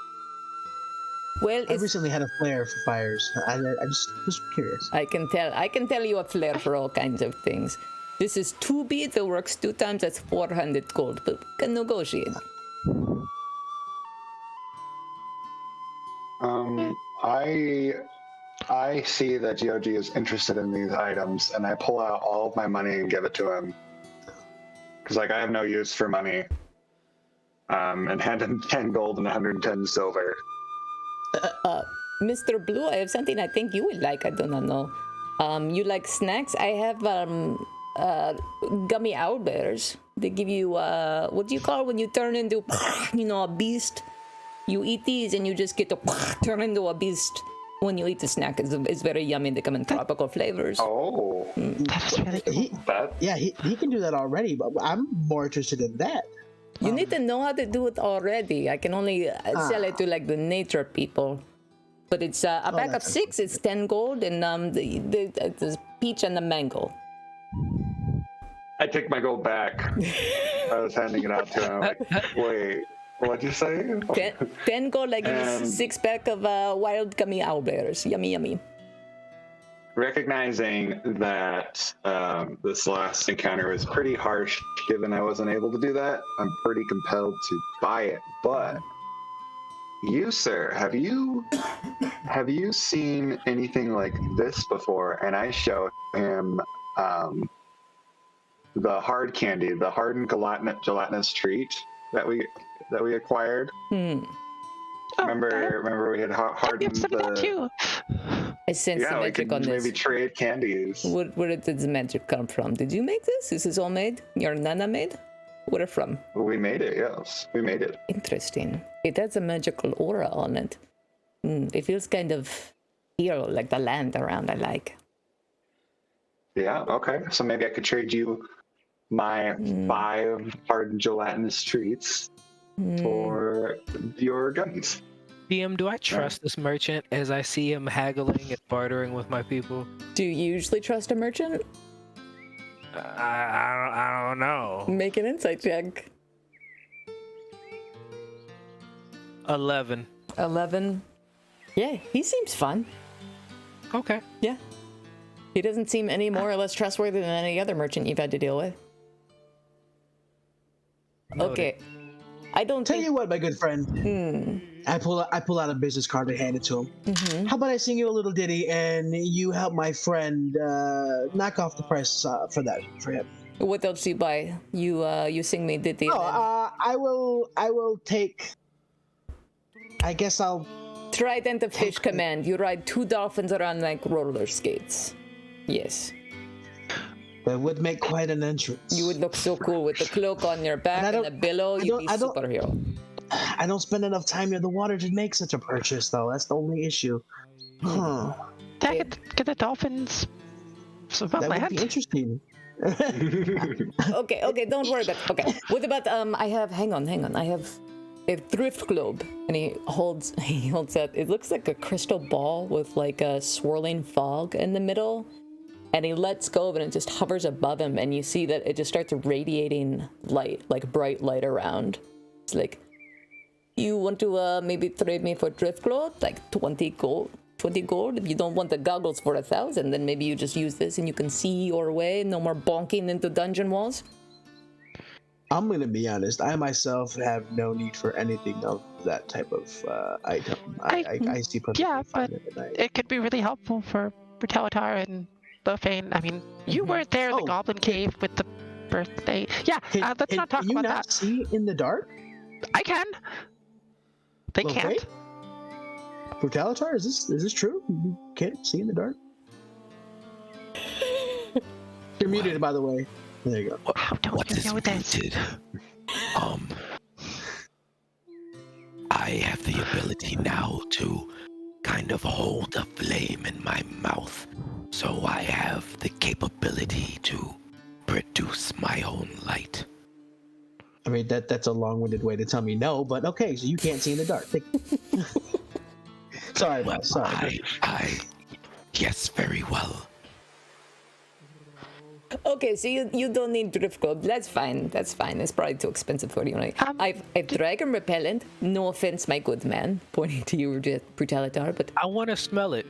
Well, I it's... recently had a flair for fires. I just was curious. I can tell you a flair for all kinds of things. This is 2 beads. It works 2 times. That's 400 gold. But we can negotiate. I see that GOG is interested in these items, and I pull out all of my money and give it to him. Because, like, I have no use for money. And hand him 10 gold and 110 silver. Mr. Blue, I have something I think you would like. I do not know. You like snacks? I have gummy owlbears. They give you what do you call it when you turn into a beast? You eat these and you just get to turn into a beast when you eat the snack. It's very yummy. They come in tropical flavors. Oh, That's really cool. He can do that already, but I'm more interested in that. You need to know how to do it already. I can only sell it to like the nature people. But it's a pack of 6. It's 10 gold, and the peach and the mango. I take my gold back. I was handing it out to him. Like, wait, what'd you say? 10 gold, like 6 pack of wild gummy owlbears. Yummy, yummy. Recognizing that this last encounter was pretty harsh, given I wasn't able to do that, I'm pretty compelled to buy it. But you, sir, have you seen anything like this before? And I show him the hard candy, the hardened gelatinous treat that we that we acquired. Hmm. Remember we had hardened some of that the. too. I sense the Yeah, we magic could on this. maybe trade candies. Where did the magic come from? Did you make this? Is this all made? Your nana made? Where from? We made it. Yes, we made it. Interesting. It has a magical aura on it. It feels kind of eerie, like the land around I like. Yeah. Okay. So maybe I could trade you my 5 hardened gelatinous treats for your gummies. DM, do I trust this merchant as I see him haggling and bartering with my people? Do you usually trust a merchant? I don't know. Make an insight check. 11. 11. Yeah, he seems fun. Okay. Yeah. He doesn't seem any more or less trustworthy than any other merchant you've had to deal with. Noted. Okay. I don't Tell think... you what, my good friend. I pull out a business card and hand it to him. How about I sing you a little ditty and you help my friend knock off the price for him? What else do you buy? You sing me ditty. and then- I will take. I guess I'll. Trident of Fish Command. You ride 2 dolphins around like roller skates. Yes. That would make quite an entrance. You would look so cool with the cloak on your back and the billow. You'd be superhero. I don't spend enough time near the water to make such a purchase, though. That's the only issue. Huh. Yeah, get the dolphins some That would land. be interesting. Okay, don't worry about it. Okay. What about I have hang on. I have a thrift globe. And he holds that it looks like a crystal ball with like a swirling fog in the middle. And he lets go of it and it just hovers above him, and you see that it just starts radiating light, like bright light around. It's like, you want to maybe trade me for drift globe? Like 20 gold? 20 gold? If you don't want the goggles for 1,000, then maybe you just use this and you can see your way. No more bonking into dungeon walls. I'm going to be honest. I myself have no need for anything of that type of item. I see perfectly Yeah, fine but in the night. it could be really helpful for Brutalitar and Bofane. I mean, you weren't there in the Goblin Cave with the birthday. Yeah, let's not talk Can you about not that. see in the dark? I can. They Okay. can't. Brutalitar, is this true? You can't see in the dark? You're muted, by the way. There you go. How don't What you is know this? rooted? I have the ability now to kind of hold a flame in my mouth, so I have the capability to produce my own light. I mean, that's a long-winded way to tell me no, but okay, so you can't see in the dark. Sorry, boss. Sorry. Yes, very well. Okay, so you don't need drift globe. That's fine. It's probably too expensive for you. Right? I've dragon repellent. No offense, my good man. Pointing to you, Brutalitar, but I want to smell it.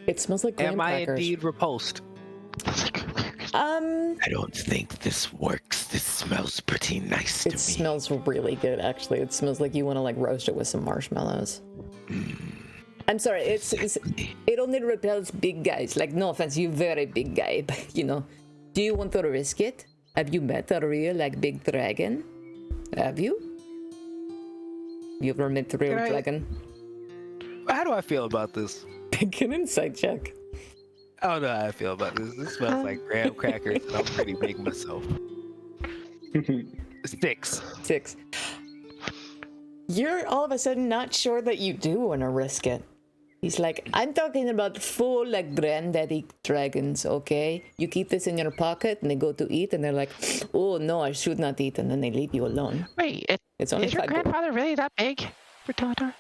it smells like graham Am I crackers. indeed repulsed? I don't think this works. This smells pretty nice to It me. smells really good, actually. It smells like you want to like roast it with some marshmallows. I'm sorry, it only repels big guys. Like, no offense, you're very big guy, but you know, do you want to risk it? Have you met a real like big dragon? Have you? You ever met a real Can I- dragon? How do I feel about this? Make an insight check. I don't know how I feel about this. This smells like graham crackers, and I'm pretty big myself. 6. 6. You're all of a sudden not sure that you do want to risk it. He's like, I'm talking about full like granddaddy dragons, okay? You keep this in your pocket and they go to eat and they're like, oh no, I should not eat, and then they leave you alone. Wait, It's only is your 5 gold. grandfather really that big, Brutalitar?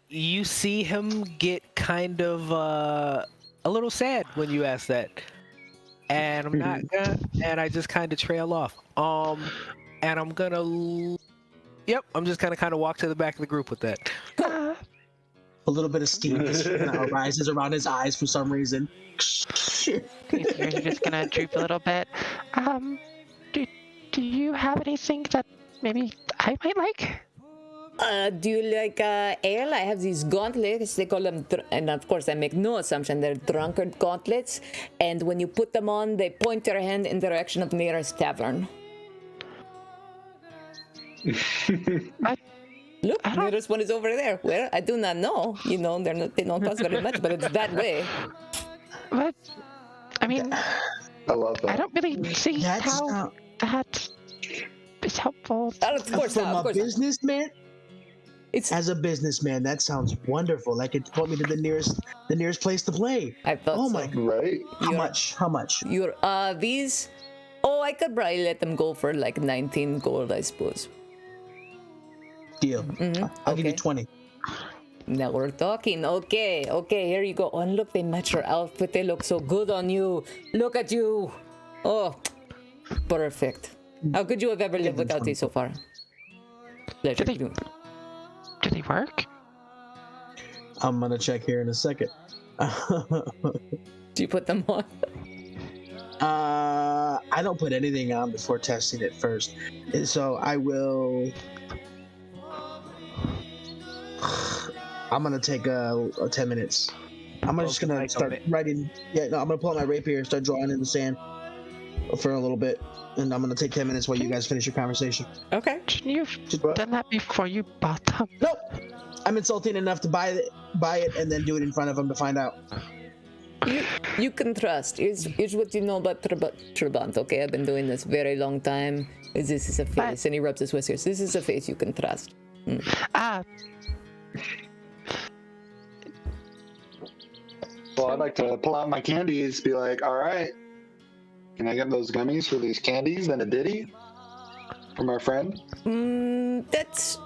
You see him get kind of a little sad when you ask that, and I'm not gonna, and I just kind of trail off. And I'm gonna, yep, I'm just gonna kind of walk to the back of the group with that. A little bit of steam just arises around his eyes for some reason. You're just gonna droop a little bit. Do you have anything that maybe I might like? Do you like ale? I have these gauntlets. They call them, and of course, I make no assumption they're drunkard gauntlets. And when you put them on, they point your hand in the direction of nearest tavern. Look, the nearest one is over there. Where? I do not know. You know, they don't cost very much, but it's that way. But I mean, I love that. I don't really see That's how not, that is helpful. Of course from not. Of a course not. businessman. It's. As a businessman, that sounds wonderful. Like it brought me to the nearest place to play. I thought Oh so. my! Right? How much? How much? You're these. Oh, I could probably let them go for like 19 gold, I suppose. Deal. I'll give you Okay. 20. Now we're talking. Okay, here you go. Oh, and look, they match your outfit. They look so good on you. Look at you. Oh, perfect. How could you have ever lived without these so far? Pleasure. Do they work? I'm gonna check here in a second. Do you put them on? I don't put anything on before testing it first, so I will. I'm gonna take 10 minutes. I'm just gonna start writing. Yeah, no, I'm gonna pull out my rapier and start drawing in the sand for a little bit, and I'm gonna take 10 minutes while you guys finish your conversation. Okay. Shouldn't you have done that before you bought them? Nope. I'm insulting enough to buy it and then do it in front of them to find out. You can trust. Here's what you know about Trabant, okay? I've been doing this very long time. This is a face, and he rubs his whiskers. This is a face you can trust. Well, I'd like to pull out my candies, be like, all right, can I get those gummies for these candies and a ditty from our friend? That's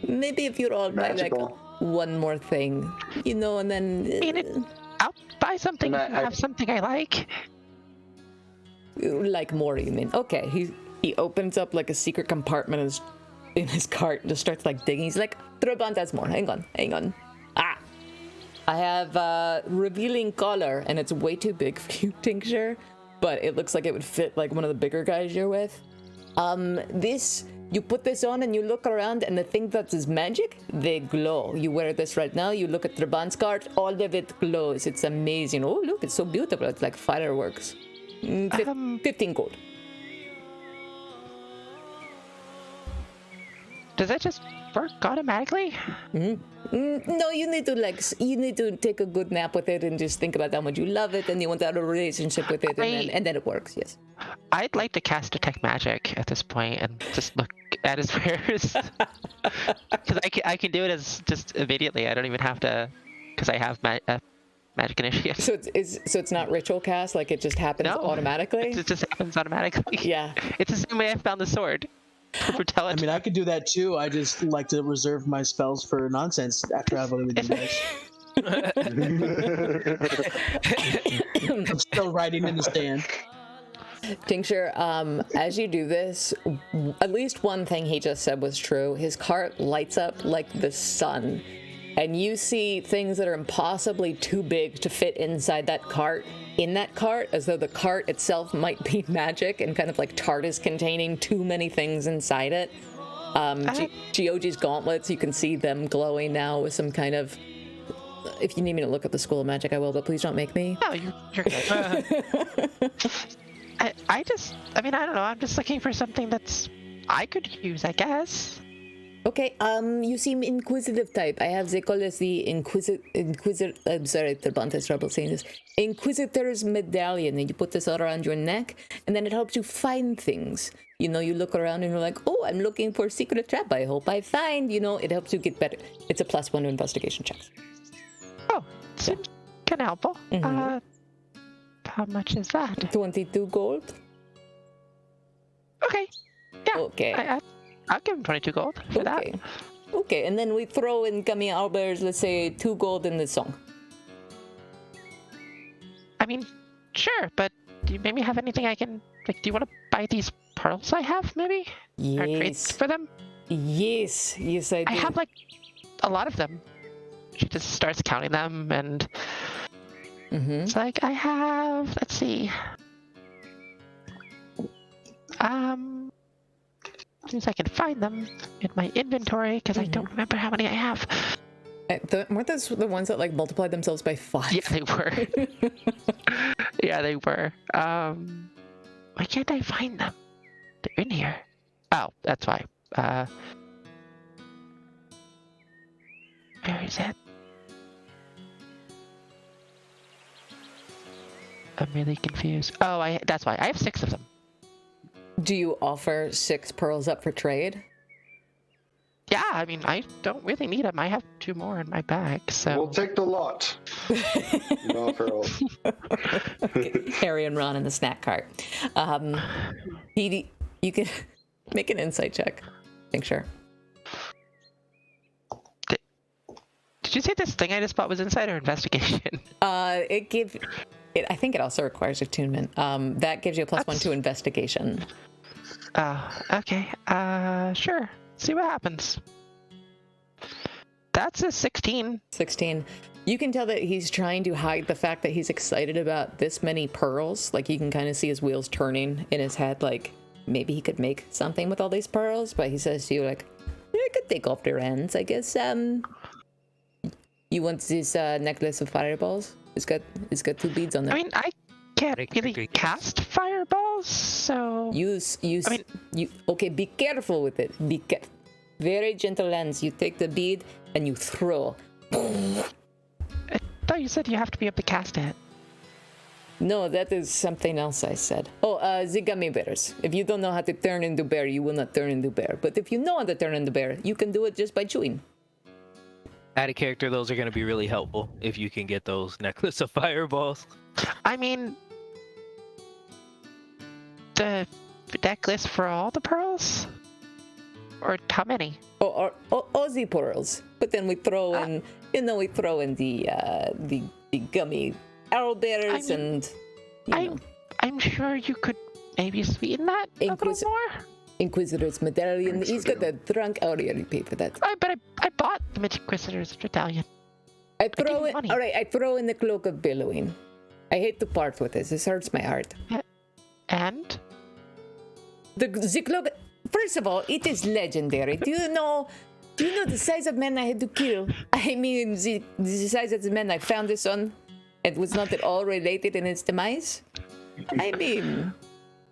maybe if you're all buy like Magical. one more thing, you know, and then I'll buy something And if you have something I like. like more. You mean? Okay. He opens up like a secret compartment in his cart and just starts like digging. He's like, Trabant has more. Hang on. I have revealing color, and it's way too big for you, Tincture, but it looks like it would fit like one of the bigger guys you're with. This, you put this on and you look around, and the thing that is magic, they glow. You wear this right now, you look at Trabant's cart, all of it glows. It's amazing. Oh, look, it's so beautiful. It's like fireworks. 15 gold. Does that just work automatically? No, you need to take a good nap with it and just think about how much you love it and you want to have a relationship with it, and then it works. Yes. I'd like to cast Detect Magic at this point and just look at his wares. Because I can do it as just immediately. I don't even have to, because I have Magic Initiative. So it's not ritual cast, like it just happens automatically? It just happens automatically. Yeah. It's the same way I found the sword. I mean, I could do that too. I just like to reserve my spells for nonsense after I've with you guys. I'm still writing in the stand. Tincture, as you do this, at least one thing he just said was true. His cart lights up like the sun, and you see things that are impossibly too big to fit inside that cart, as though the cart itself might be magic and kind of like TARDIS containing too many things inside it. Gioji's gauntlets, you can see them glowing now with some kind of... If you need me to look at the School of Magic, I will, but please don't make me. No, you're good. I don't know. I'm just looking for something that's I could use, I guess. Okay, you seem inquisitive type. I have, they call this the Inquisitor, I'm sorry, Trabant has trouble saying this. Inquisitor's Medallion, and you put this all around your neck, and then it helps you find things. You know, you look around and you're like, oh, I'm looking for a secret trap, I hope I find, you know, it helps you get better. It's a +1 to investigation checks. Oh, so kind of helpful. How much is that? 22 gold. Okay. Yeah. Okay. I'll give him 22 gold for that. Okay, and then we throw in Gummy Albers, let's say 2 gold in the song. I mean, sure, but do you maybe have anything I can, like, do you want to buy these pearls I have, maybe? Or trade for them? Yes, I do. I have, like, a lot of them. She just starts counting them, and it's like, I have, let's see. Seems I can find them in my inventory, because I don't remember how many I have. Weren't those the ones that, like, multiplied themselves by 5? Yeah, they were. Yeah, they were. Why can't I find them? They're in here. Oh, that's why. Where is it? I'm really confused. Oh, that's why. I have 6 of them. Do you offer 6 pearls up for trade? Yeah, I mean, I don't really need them. I have 2 more in my bag, so... We'll take the lot. No pearls. Harry and Ron in the snack cart. You can make an insight check. Think sure. Did you say this thing I just bought was insight or investigation? I think it also requires attunement. That gives you a +1 to investigation. Okay. Sure. See what happens. That's a 16. 16. You can tell that he's trying to hide the fact that he's excited about this many pearls. Like, you can kind of see his wheels turning in his head, like, maybe he could make something with all these pearls. But he says to you, like, I could take off their ends, I guess. You want this necklace of fireballs? It's got 2 beads on them. I mean, I can't really cast fireballs, so... Okay, be careful with it. Very gentle hands. You take the bead and you throw. I thought you said you have to be able to cast it. No, that is something else I said. The gummy bears. If you don't know how to turn into bear, you will not turn into bear. But if you know how to turn into bear, you can do it just by chewing. Out of character, those are going to be really helpful if you can get those necklace of fireballs. I mean, the necklace for all the pearls? Or how many? Or the pearls. But then we throw in, the gummy arrow bears I'm sure you could maybe sweeten that a little more. Inquisitor's medallion. He's got a trunk. I already paid for that. But I bought the Inquisitor's medallion. I throw in the cloak of billowing. I hate to part with this. This hurts my heart. And? The cloak... First of all, it is legendary. Do you know the size of men I had to kill? I mean, the size of the men I found this on. It was not at all related in its demise. I mean...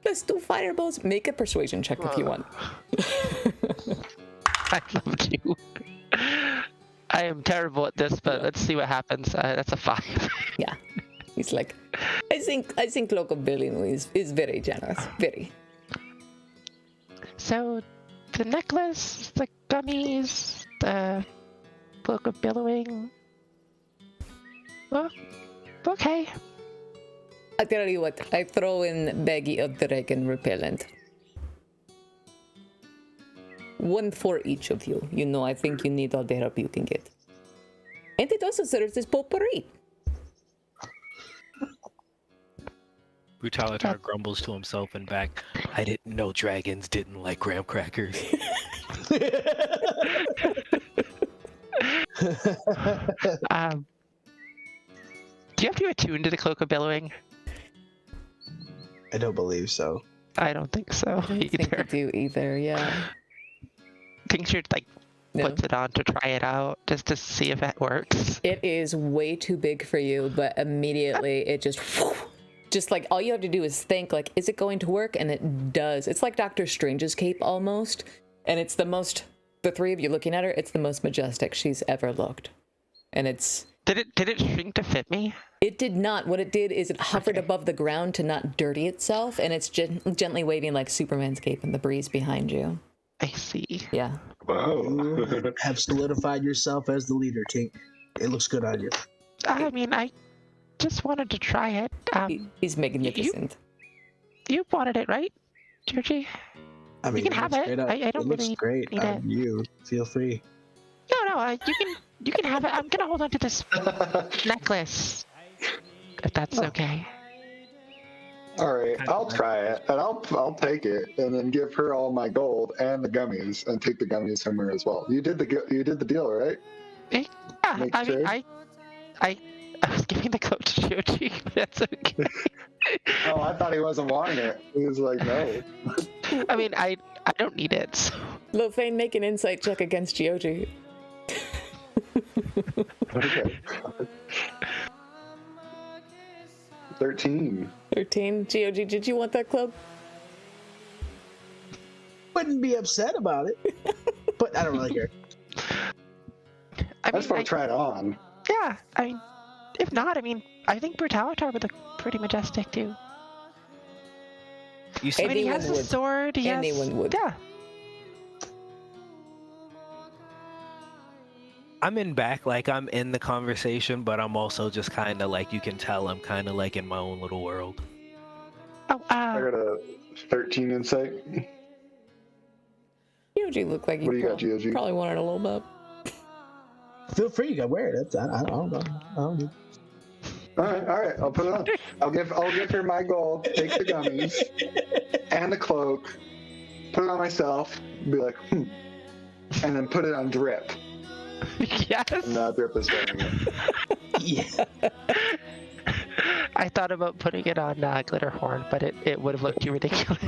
Plus 2 fireballs. Make a persuasion check if you want. I love you. I am terrible at this, but let's see what happens. That's a 5. Yeah. He's like, I think Cloak of Billowing is very generous. Very. So, the necklace, the gummies, the Cloak of Billowing. Well, okay. I tell you what, I throw in baggie of dragon repellent. 1 for each of you. You know, I think you need all the help you can get. And it also serves as potpourri. Brutalitar grumbles to himself and back, I didn't know dragons didn't like graham crackers. Do you have to attune to the Cloak of Billowing? I don't believe so. I don't think so I don't think you do either, yeah. Tincture, puts it on to try it out, just to see if it works. It is way too big for you, but immediately it just like, all you have to do is think, like, is it going to work? And it does. It's like Doctor Strange's cape, almost. And it's the 3 of you looking at her, it's the most majestic she's ever looked. And it's... Did it shrink to fit me? It did not. What it did is it hovered above the ground to not dirty itself, and it's gently waving like Superman's cape in the breeze behind you. I see. Yeah. Wow. You have solidified yourself as the leader, Tink. It looks good on you. I mean, I just wanted to try it. He's magnificent. You wanted it, right, Georgie? I mean, you can have it. I don't it looks really great need on it. you. Feel free. No, you can have it. I'm gonna hold on to this necklace, if that's okay. All right, I'll try it, and I'll take it, and then give her all my gold and the gummies, and take the gummies somewhere as well. You did the deal, right? Yeah, I was giving the coat to Georgie, but that's okay. Oh, I thought he wasn't wanting it. He was like, no. I mean, I don't need it. So. Lofane, make an insight check against Gioji. Okay. 13. 13. Gioji, did you want that club? wouldn't be upset about it, but I don't really care. I I just want to try it on. yeah, I mean, if not, I mean, I think Brutalitar would look pretty majestic too. You I see, mean, he has Anyone the would. sword. He has, Anyone would. Yeah. I'm in back, like I'm in the conversation, but I'm also just kind of like, you can tell I'm kind of like in my own little world. Oh, I got a 13 insight. You look like What do you you got, GOG? probably wanted a little bit. Feel free, you can wear it. That's, I don't know. I don't know. All right. I'll put it on. I'll give her my gold. Take the gummies and the cloak. Put it on myself. Be like, and then put it on Drip. yes. And Drip is wearing it. Yeah. I thought about putting it on Glitterhorn, but it would have looked too ridiculous.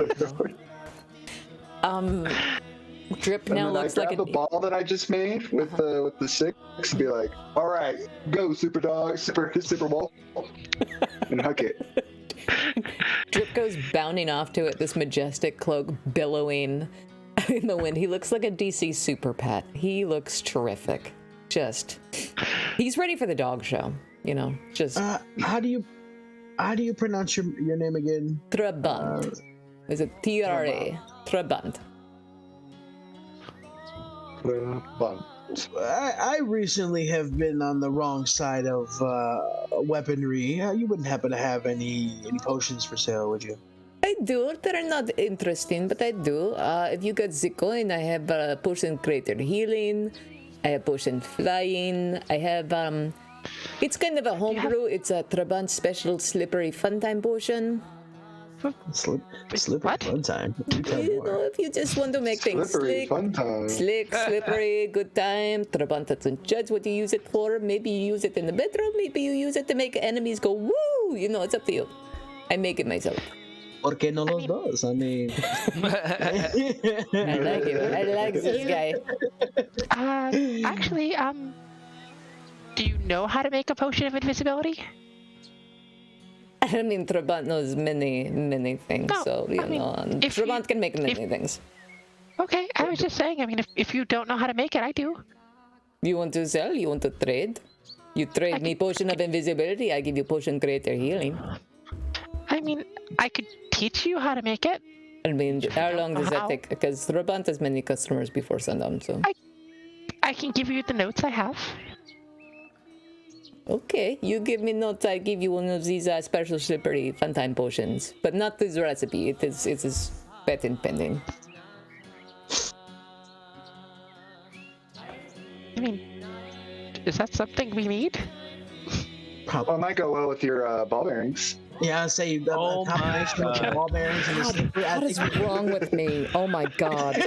Drip And now then looks I like grab the ball that I just made with the 6, be like, all right, go super dog, super wolf, and hook it. Drip goes bounding off to it, this majestic cloak billowing in the wind. He looks like a DC super pet. He looks terrific. He's ready for the dog show, you know, just. How do you pronounce your name again? Trabant. Is it T-R-A? Trabant. Fun. I recently have been on the wrong side of weaponry. You wouldn't happen to have any potions for sale, would you? I do. They're not interesting, but I do. If you got Zikoin, I have potion greater healing. I have potion flying. I have it's kind of a homebrew. It's a Trabant special slippery fun time potion. Slippery What? fun time. You tell You more. know, if you just want to make things Slippery slick, fun time. slippery, good time. Trabant doesn't judge what you use it for. Maybe you use it in the bedroom. Maybe you use it to make enemies go woo. You know, it's up to you. I make it myself. ¿Por qué no los dos? I mean, I like it. I like this guy. Actually, do you know how to make a potion of invisibility? I mean, Trabant knows many things, No, so, you I mean, know, if you- Trabant can make many things. Okay, I was just saying, I mean, if you don't know how to make it, I do. You want to sell? You want to trade? You trade me potion of invisibility, I give you potion greater healing. I mean, I could teach you how to make it. I mean, how long does that How? take? Because Trabant has many customers before sundown, so. I can give you the notes I have. Okay, you give me notes, I give you one of these special slippery fun time potions. But not this recipe, it is patent pending. I mean, is that something we need? Well, it might go well with your ball bearings. yeah, I'd say a Oh my combination of the God. ball bearings and the slippery. I What is think wrong with me? Oh my god.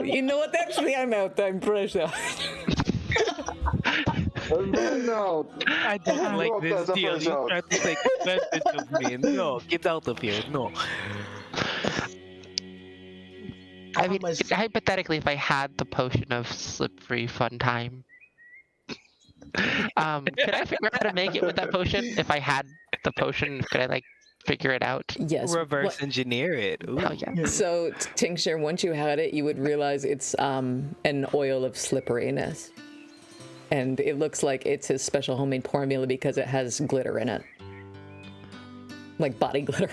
You know what? Actually, I'm out. I'm fresh out. No. I don't like Look, this that's a deal. first You out. try to take advantage of me. No, get out of here. No. I mean, much- hypothetically, if I had the potion of slippery fun time, could I figure out how to make it with that potion? If I had the potion, could I like figure it out? Yes. Reverse engineer it. Ooh. Oh yeah. So tincture, once you had it, you would realize it's an oil of slipperiness, and it looks like it's his special homemade formula because it has glitter in it, like body glitter.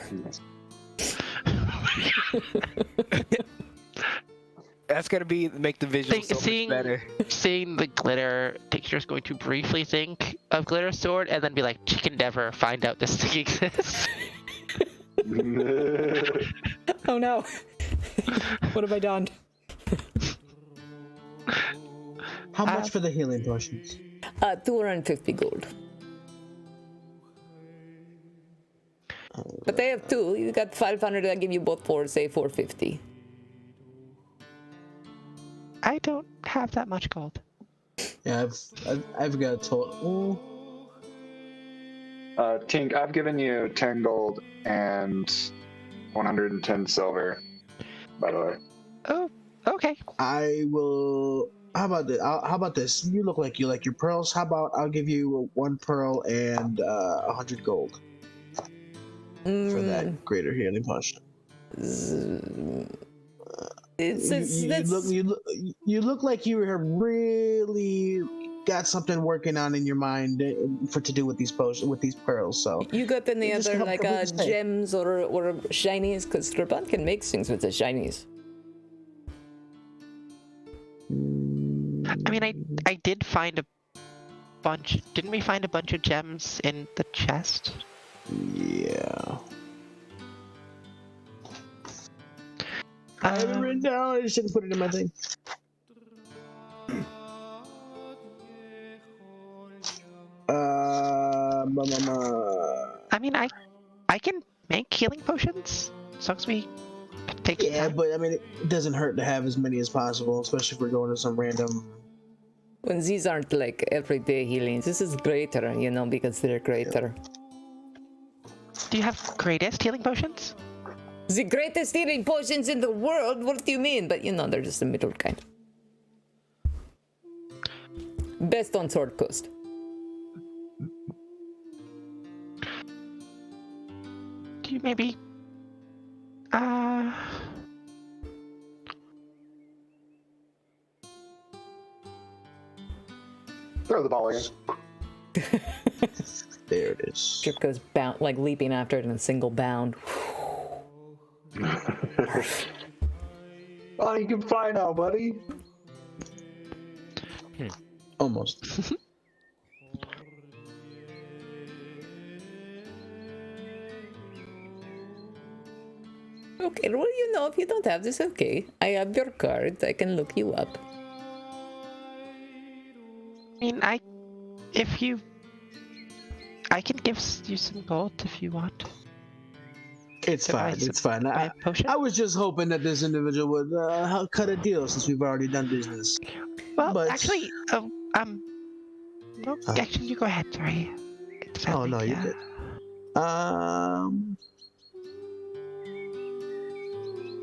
That's gonna make the visual so much better. Seeing the glitter, Tincture's going to briefly think of Glitter Sword and then be like, Chicken Dever, find out this thing exists. Oh no! What have I done? How much for the healing potions? 250 gold. But they have two. You got 500. I give you both for say 450. I don't have that much gold. Yeah, I've got a total. Tink, I've given you 10 gold and 110 silver, by the way. Oh, okay. I will. How about this? How about this? You look like you like your pearls. How about I'll give you 1 pearl and 100 gold for that greater healing potion. You look like you have really got something working on in your mind to do with these potions, with these pearls. So You got any just other help like complete the stay. gems or shinies? Because Trabant can make things with the shinies. I mean, I did find a bunch. Didn't we find a bunch of gems in the chest? Yeah. I have it written down. I just didn't put it in my thing. I mean, I can make healing potions as long as we take some Yeah, time. but I mean, it doesn't hurt to have as many as possible, especially if we're going to some random. When these aren't like everyday healings, this is greater, because they're greater. Do you have greatest healing potions? The greatest healing potions in the world? What do you mean? But they're just the middle kind. Best on Sword Coast. Do you maybe... Throw the ball again. There it is. Drip goes leaping after it in a single bound. Oh, you can fly now, buddy. Almost. Okay, well, if you don't have this, okay. I have your card. I can look you up. I mean, I can give you some gold if you want. It's fine. It's fine. I was just hoping that this individual would cut a deal since we've already done business. Well, But- actually, no, actually, you go ahead. Sorry. Oh no, you did.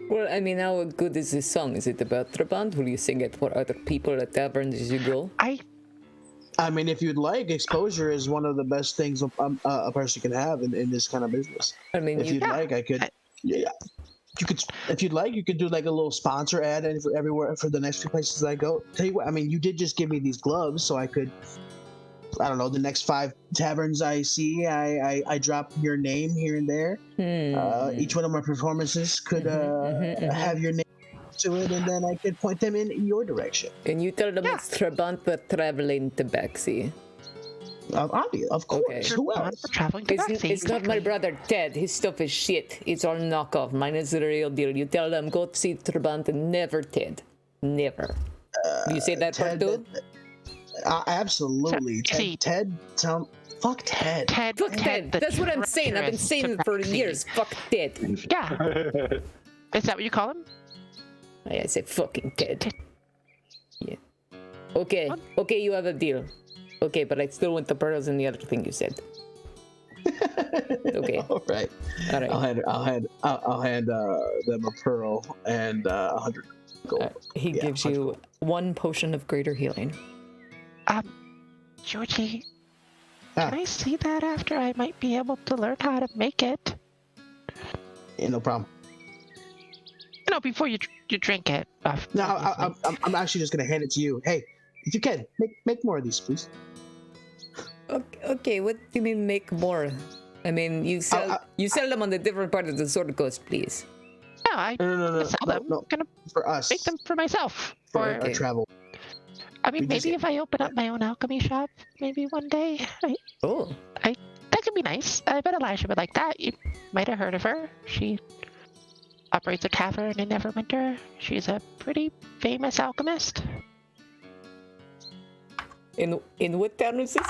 Well, I mean, how good is this song? Is it about Trabant? Will you sing it for other people at taverns as you go? I mean, if you'd like, exposure is one of the best things a person can have in this kind of business. I mean, if you'd like, I could. Yeah, you could. If you'd like, you could do like a little sponsor ad for everywhere for the next few places I go. Tell you what, I mean, you did just give me these gloves, so I could. I don't know, the next 5 taverns I see, I drop your name here and there. Each one of my performances could have your name to it, and then I could point them in your direction. And you tell them it's Trabant but traveling to Baxi. Of course. Okay. Who else? It's not my brother Ted. His stuff is shit. It's all knockoff. Mine is the real deal. You tell them, go see Trabant and never Ted. Never. You say that part too? Absolutely. Ted, fuck Ted. Fuck Ted. That's what I'm saying. I've been saying it for years. Fuck Ted. Yeah. Is that what you call him? I say fucking Ted. Yeah. Okay. Okay, you have a deal. Okay, but I still want the pearls and the other thing you said. Okay. All right. I'll hand them a pearl and 100 gold. He gives you 1 potion of greater healing. Georgie, can I see that after? I might be able to learn how to make it. Yeah, no problem. Before you drink it. No, I'm actually just gonna hand it to you. Hey, if you can, make more of these, please. Okay, what do you mean make more? I mean, you sell them on the different part of the Sword Coast, please. No, No. sell them. No, I'm gonna for us. make them for myself. For our travel. I mean, We maybe just- if I open up my own alchemy shop, maybe one day. That could be nice. I bet Elijah would like that. You might have heard of her. She operates a tavern in Neverwinter. She's a pretty famous alchemist. In what town is this?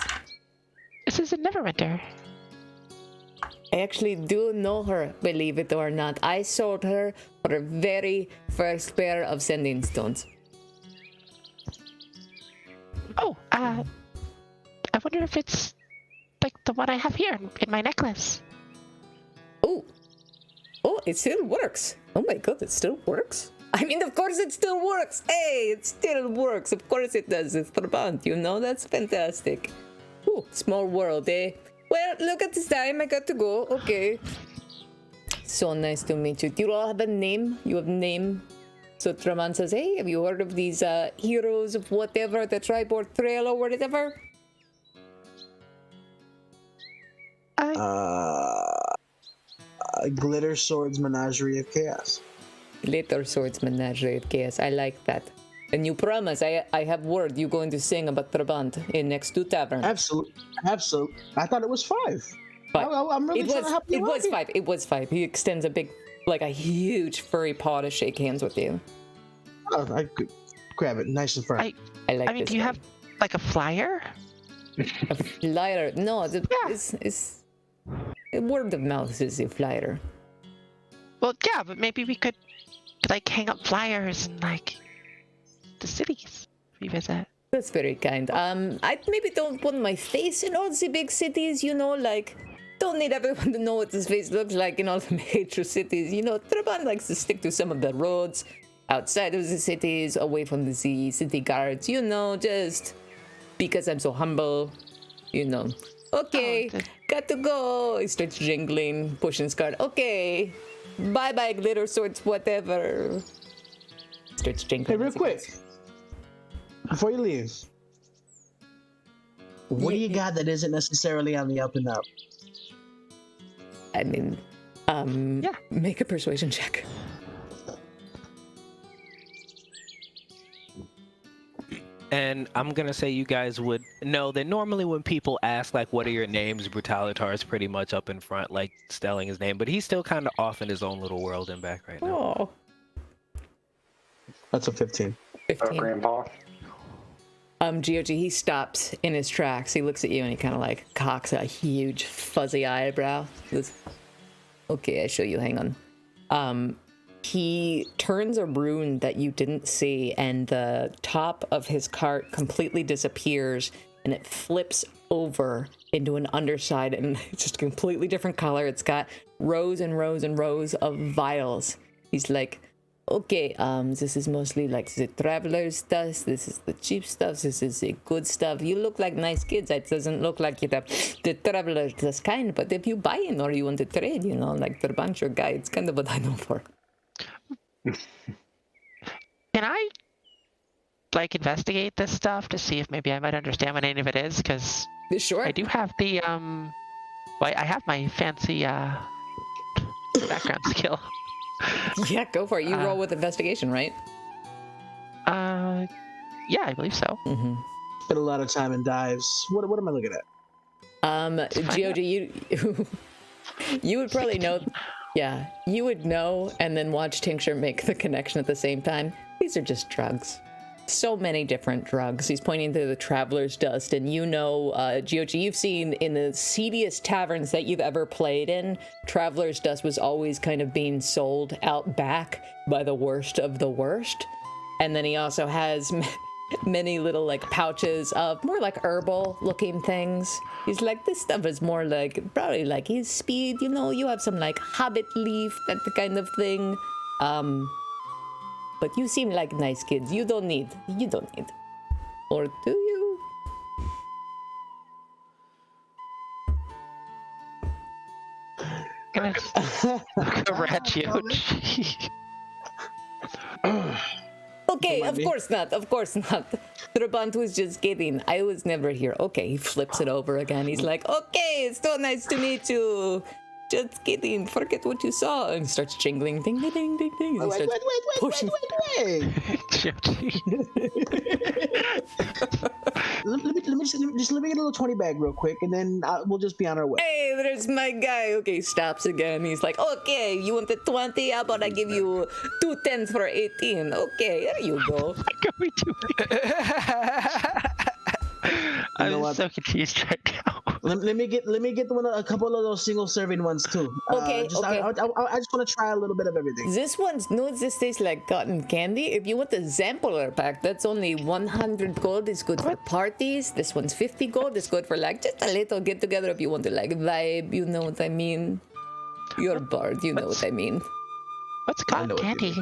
This is in Neverwinter. I actually do know her, believe it or not. I sold her for her very first pair of sending stones. Oh, I wonder if it's like the one I have here in my necklace. Oh, it still works. Oh my god, it still works? I mean, of course it still works. Hey, it still works. Of course it does. It's Trabant, that's fantastic. Ooh, small world, eh? Well, look at this time. I got to go. Okay. So nice to meet you. Do you all have a name? You have a name? So Traman says, hey, have you heard of these heroes of whatever, the Tribord Trail or whatever? Glitter Swords Menagerie of Chaos. Glitter Swords Menagerie of Chaos. I like that. And you promise, I have word, you're going to sing about Trabant in next 2 taverns. Absolutely. I thought it was 5. But I'm really trying to help you out. It was 5. He extends a huge furry paw to shake hands with you. Oh, I could grab it nice and firm. I like I mean, this do you guy. have like a flyer? A flyer? No, it's word of mouth is a flyer. Well, yeah, but maybe we could like hang up flyers in like the cities we visit. That's very kind. I maybe don't want my face in all the big cities, don't need everyone to know what this face looks like in all the major cities. Traban likes to stick to some of the roads outside of the cities, away from the city guards, just because I'm so humble, Okay, got to go. He starts jingling, pushing his cart. Okay, bye-bye, glitter swords, whatever. Starts jingling. Hey, real as he quick, goes. before you leave, what do you got that isn't necessarily on the up and up? I mean, make a persuasion check. And I'm gonna say you guys would know that normally when people ask like what are your names, Brutalitar is pretty much up in front, like spelling his name, but he's still kind of off in his own little world and back right now. Oh, That's a 15. 15. Grandpa. GOG, he stops in his tracks. He looks at you and he kind of cocks a huge fuzzy eyebrow. He goes, okay, I show you, hang on. He turns a rune that you didn't see, and the top of his cart completely disappears, and it flips over into an underside, and it's just a completely different color. It's got rows and rows and rows of vials. He's like, okay, this is mostly the traveler's stuff. This is the cheap stuff. This is the good stuff. You look like nice kids. It doesn't look like you have the traveler's this kind, but if you buy in or you want to trade, like the buncher guy, it's kind of what I know for. Can I investigate this stuff to see if maybe I might understand what any of it is? Because Sure. I do have the I have my fancy background skill. Yeah, go for it. You roll with investigation, right? Yeah, I believe so. Mm-hmm. Spent a lot of time in dives. What am I looking at? GOG, you would probably know. Yeah, you would know and then watch Tincture make the connection at the same time. These are just drugs. So many different drugs. He's pointing to the Traveler's Dust, and GOG, you've seen in the seediest taverns that you've ever played in, Traveler's Dust was always kind of being sold out back by the worst of the worst. And then he also has many little pouches of more herbal looking things. He's like, this stuff is more probably his speed, you have some hobbit leaf, that kind of thing. But you seem like nice kids. You don't need. Or do you? Gonna look over at you. Okay, of course not. Trabant was just kidding. I was never here. Okay, he flips it over again. He's like, okay, it's so nice to meet you. Just kidding. Forget what you saw. And he starts jingling. Ding, ding, ding, ding, ding. And he starts pushing. Wait. let me get a little 20 bag real quick, and then we'll just be on our way. Hey, there's my guy. Okay, stops again. He's like, okay, you want the 20? How about I give you 2 10s for 18? Okay, there you go. What are we doing? I'm so confused right now. Let me get a couple of those single serving ones too. Okay, okay. I just want to try a little bit of everything. This tastes like cotton candy. If you want the sampler pack, that's only 100 gold. It's good for parties. This one's 50 gold. It's good for just a little get together if you want to vibe. You know what I mean? You're a bard. You know what I mean. What's cotton candy?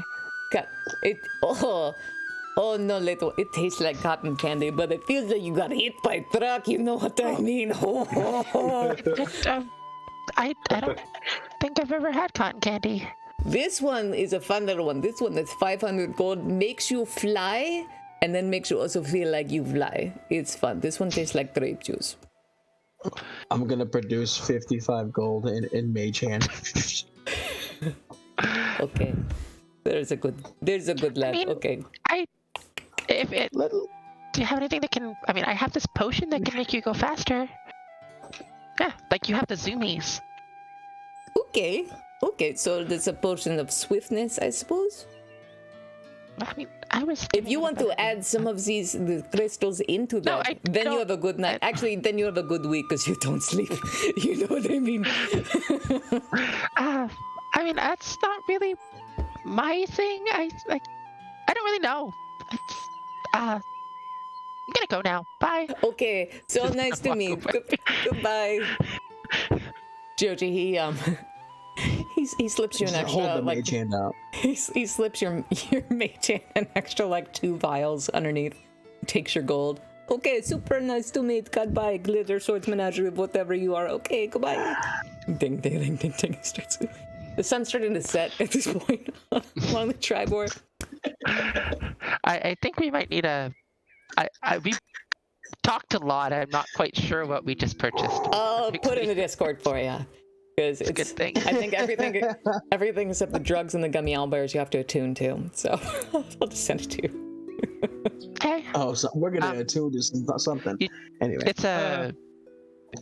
Oh no, little. It tastes like cotton candy, but it feels like you got hit by a truck. You know what I mean? I don't think I've ever had cotton candy. This one is a fun little one. This one that's 500 gold, makes you fly, and then makes you also feel like you fly. It's fun. This one tastes like grape juice. I'm gonna produce 55 gold in mage hand. Okay. There's a good lad. mean, Okay. Do you have anything that can? I mean, I have this potion that can make you go faster. Yeah, like you have the zoomies. Okay. Okay, so there's a potion of swiftness, I suppose. I mean, I was. If you want to add some of the crystals into that, then you have a good night. Actually, then you have a good week because you don't sleep. You know what I mean? I mean, that's not really my thing. I don't really know. It's, I'm gonna go now. Bye. Okay, so nice to meet. Goodbye. Joji, he slips you an extra Hold the mage hand out. He slips your mage hand an extra like 2 vials underneath. Takes your gold. Okay, super nice to meet. Goodbye, glitter swords menagerie, whatever you are. Okay, goodbye. Ding ding ding ding ding. The sun's starting to set at this point along the Tribor. I think we might need we talked a lot. I'm not quite sure what we just purchased. I'll put in the Discord for you. Because it's a good thing. I think everything except the drugs and the gummy owlbears you have to attune to. So I'll just send it to you. Okay. Oh, so we're gonna attune to something. Anyway, It's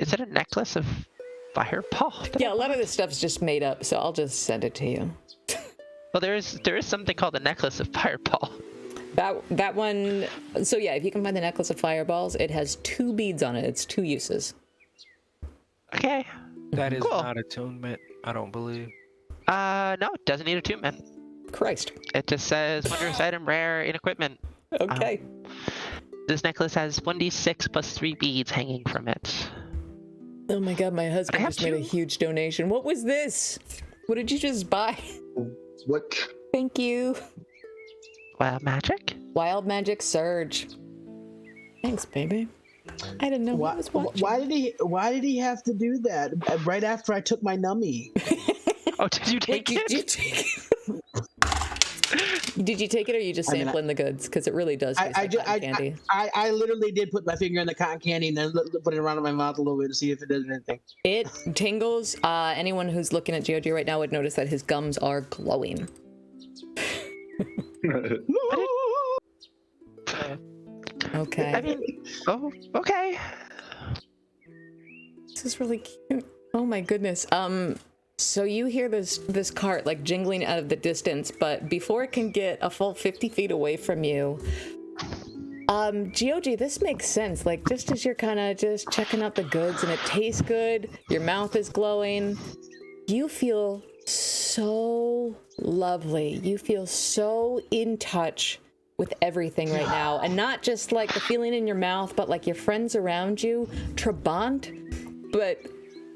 is it a necklace of fireball? Yeah, a lot of this stuff's just made up, so I'll just send it to you. Well, there is something called the necklace of fireball. That one. So yeah, if you can find the necklace of fireballs, it has 2 beads on it. It's 2 uses. Okay. That is Cool. not attunement, I don't believe. No, it doesn't need attunement. Christ. It just says wondrous item rare in equipment. Okay. This necklace has 1d6 plus 3 beads hanging from it. Oh my god, my husband have just made a 2. huge donation. What was this? What did you just buy? What? Thank you. Wild magic? Wild Magic Surge. Thanks, baby. I didn't know why, who was watching. why did he have to do that right after I took my nummy? Oh, did you take Did it? you take it? Did you take it, or are you just sampling the goods? Because it really does taste like cotton candy. I literally did put my finger in the cotton candy and then put it around in my mouth a little bit to see if it does anything. It tingles. Anyone who's looking at GOG right now would notice that his gums are glowing. Okay. I mean, oh, okay. This is really cute. Oh my goodness. So you hear this cart like jingling out of the distance, but before it can get a full 50 feet away from you, GOG, this makes sense. Like just as you're kind of just checking out the goods and it tastes good, your mouth is glowing, you feel so lovely. You feel so in touch with everything right now, and not just like the feeling in your mouth, but like your friends around you, Trabant, but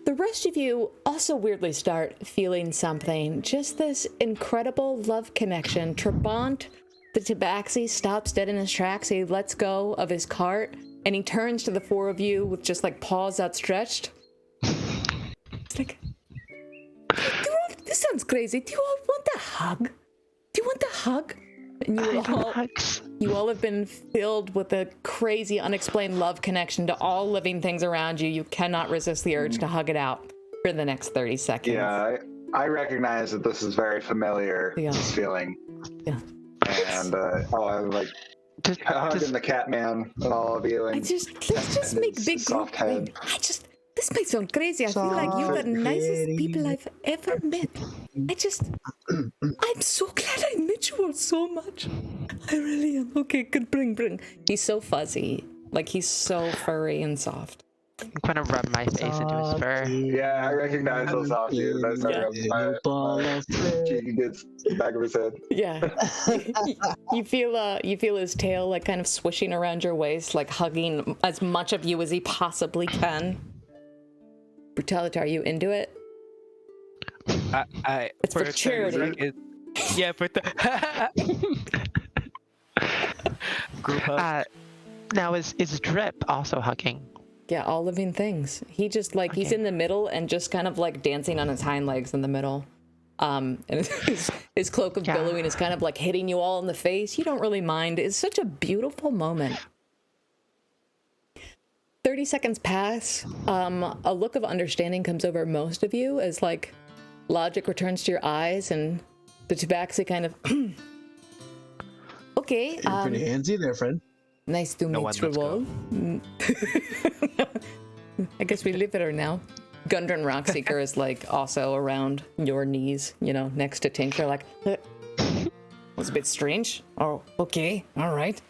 the rest of you also weirdly start feeling something. Just this incredible love connection. Trabant, the tabaxi, stops dead in his tracks. He lets go of his cart and he turns to the 4 of you with just like paws outstretched. It's like, this sounds crazy. Do you all want a hug? Do you want a hug? And you all have been filled with a crazy, unexplained love connection to all living things around you. You cannot resist the urge to hug it out for the next 30 seconds. Yeah, I recognize that this is very familiar, this feeling. Yeah. And I'm like hugging the cat man and all of you. And let's just make big soft group. head. This might sound crazy. I feel like you're the nicest people I've ever met. I'm so glad I met you all so much. I really am. Okay, good, bring. He's so fuzzy. Like, he's so furry and soft. I'm gonna rub my face into his fur. Yeah, I recognize those soft dudes. I start rubbing my cheek against the back of his head. Yeah. you feel his tail like kind of swishing around your waist, like hugging as much of you as he possibly can. Brutality, are you into it? It's for charity. Yeah, for the group hug. Now is Drip also hugging? Yeah, all living things. He just like he's in the middle and just kind of like dancing on his hind legs in the middle. And his cloak of billowing is kind of like hitting you all in the face. You don't really mind. It's such a beautiful moment. 30 seconds pass. A look of understanding comes over most of you as like logic returns to your eyes and the tabaxi kind of okay. You're pretty handsy there, friend. Nice to meet you all. I guess we live here now. Gundren Rockseeker is like also around your knees, you know, next to Tinker, like, was a bit strange. Oh, okay, all right.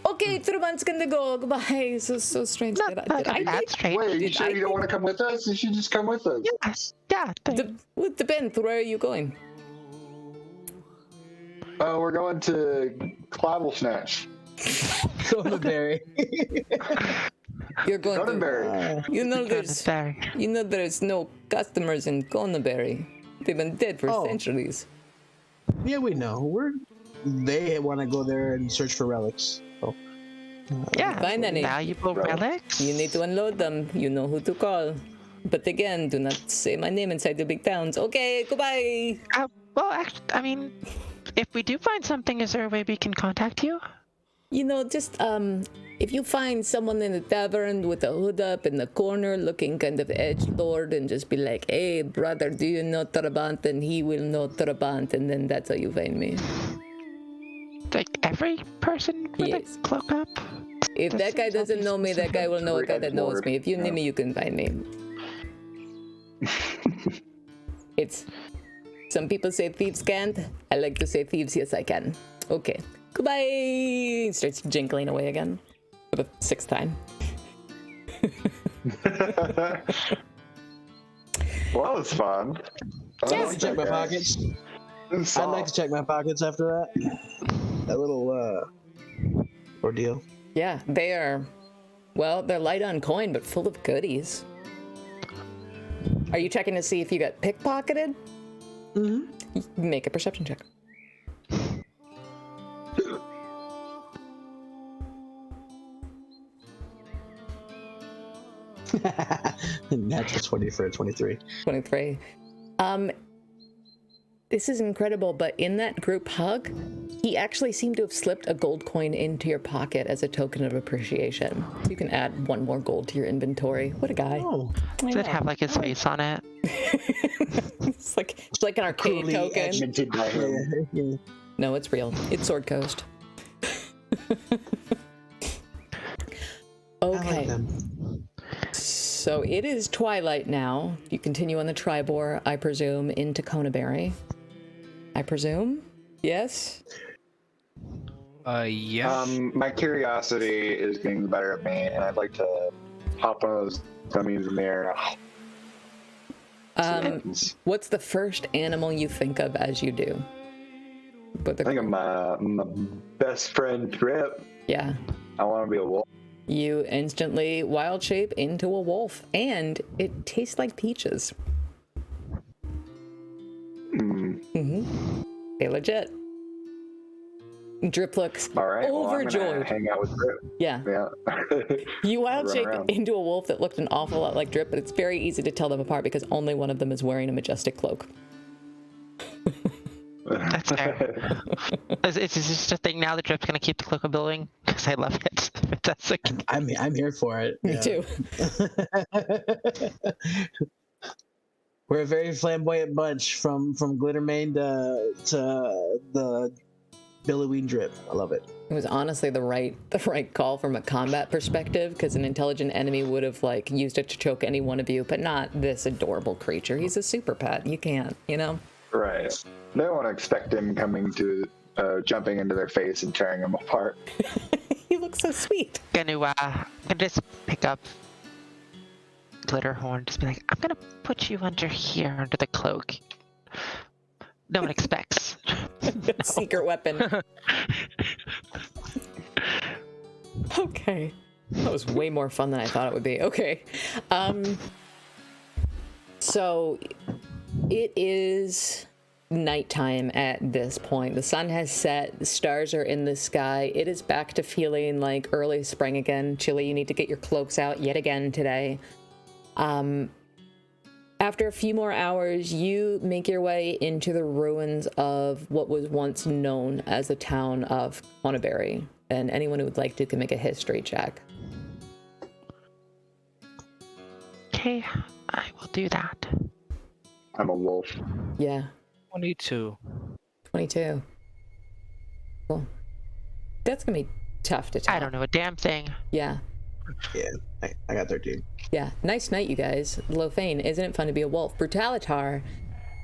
Okay, Truman's gonna go. Goodbye. So strange. That's strange. Wait, you sure you don't want to come with us? You should just come with us. Yes. Yeah. It depends. Where are you going? Oh, we're going to Clavel Snatch. Thornberry. You're going Thornberry. to. There's no customers in Conberry. They've been dead for centuries. Yeah, we know. They want to go there and search for relics. So, find any valuable relics. You need to unload them. You know who to call. But again, do not say my name inside the big towns. Okay, goodbye. Well, actually, I mean, if we do find something, is there a way we can contact you? You know, just if you find someone in the tavern with a hood up in the corner looking kind of edgelord and just be like, hey, brother, do you know Trabant? And he will know Trabant, and then that's how you find me. Like every person with a cloak up? If that guy doesn't know me, that guy will know a guy that knows me. If you know me, you can find me. It's... Some people say thieves can't. I like to say thieves, yes, I can. Okay. Goodbye! He starts jingling away again. For the 6th time. Well, it's fun. I'd like to check my pockets. I'd like to check my pockets after that. That little ordeal. Yeah, they are... Well, they're light on coin, but full of goodies. Are you checking to see if you got pickpocketed? Mm-hmm. Make a perception check. Natural 20 for a 23. 23. This is incredible, but in that group hug, he actually seemed to have slipped a gold coin into your pocket as a token of appreciation. So you can add 1 more gold to your inventory. What a guy. Oh. Does it have like his face on it? It's like an arcade token. Yeah. No, it's real. It's Sword Coast. Okay. Like So it is twilight now. You continue on the Tribor, I presume, into Conaberry. I presume? Yes? Yeah. My curiosity is getting the better of me, and I'd like to hop on those dummies in there. What's the first animal you think of as you do? I think of my best friend Drip. Yeah. I want to be a wolf. You instantly wild shape into a wolf, and it tastes like peaches. Mm-hmm. Okay, legit. Drip looks overjoyed. Hang out with Drip. Yeah. You wild shape into a wolf that looked an awful lot like Drip, but it's very easy to tell them apart because only one of them is wearing a majestic cloak. That's fair. It's just a thing now that Drip's gonna keep the cloak of billowing because I love it. Fantastic. I'm here for it. Me too. We're a very flamboyant bunch from Glittermane to the billowing Drip. I love it. It was honestly the right call from a combat perspective, because an intelligent enemy would have used it to choke any one of you, but not this adorable creature. He's a super pet. You can't, you know? Right. They don't want to expect him coming to jumping into their face and tearing them apart. He looks so sweet. Gonna just pick up Glitterhorn, just be like, I'm gonna put you under here, under the cloak. No one expects. Secret weapon. Okay. That was way more fun than I thought it would be. Okay. So it is nighttime at this point. The sun has set, the stars are in the sky. It is back to feeling like early spring again. Chili, you need to get your cloaks out yet again today. After a few more hours, you make your way into the ruins of what was once known as the town of Conaberry. And anyone who would like to can make a history check. Okay, I will do that. I'm a wolf. Yeah, 22. 22. Cool. That's gonna be tough to tell. I don't know a damn thing. Yeah. Yeah, I got 13. Yeah, nice night, you guys. Lofane, isn't it fun to be a wolf? Brutalitar,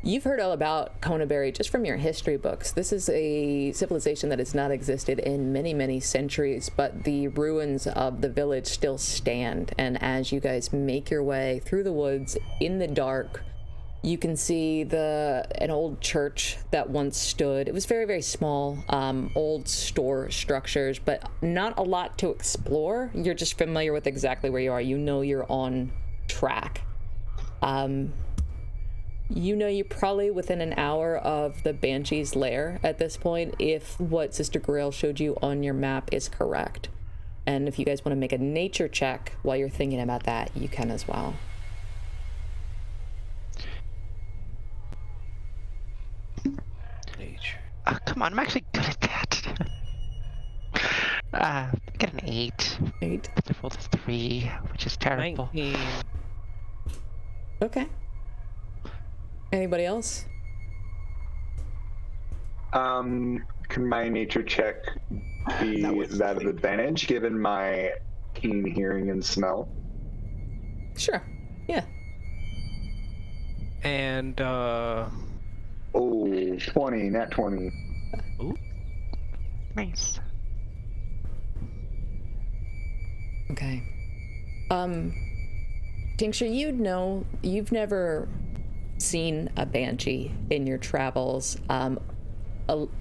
you've heard all about Conaberry just from your history books. This is a civilization that has not existed in many, many centuries, but the ruins of the village still stand. And as you guys make your way through the woods in the dark, you can see an old church that once stood. It was very, very small, old store structures, but not a lot to explore. You're just familiar with exactly where you are. You know you're on track. You know you're probably within an hour of the Banshee's lair at this point, if what Sister Grail showed you on your map is correct. And if you guys want to make a nature check while you're thinking about that, you can as well. Nature. Come on, I'm actually good at that. Get an 8. 8. I rolled a 3, which is terrible. 19. Okay. Anybody else? Can my nature check be that of advantage given my keen hearing and smell? Sure. Yeah. And, Oh, 20, nat 20. Nice. Okay. Tincture, you've never seen a banshee in your travels.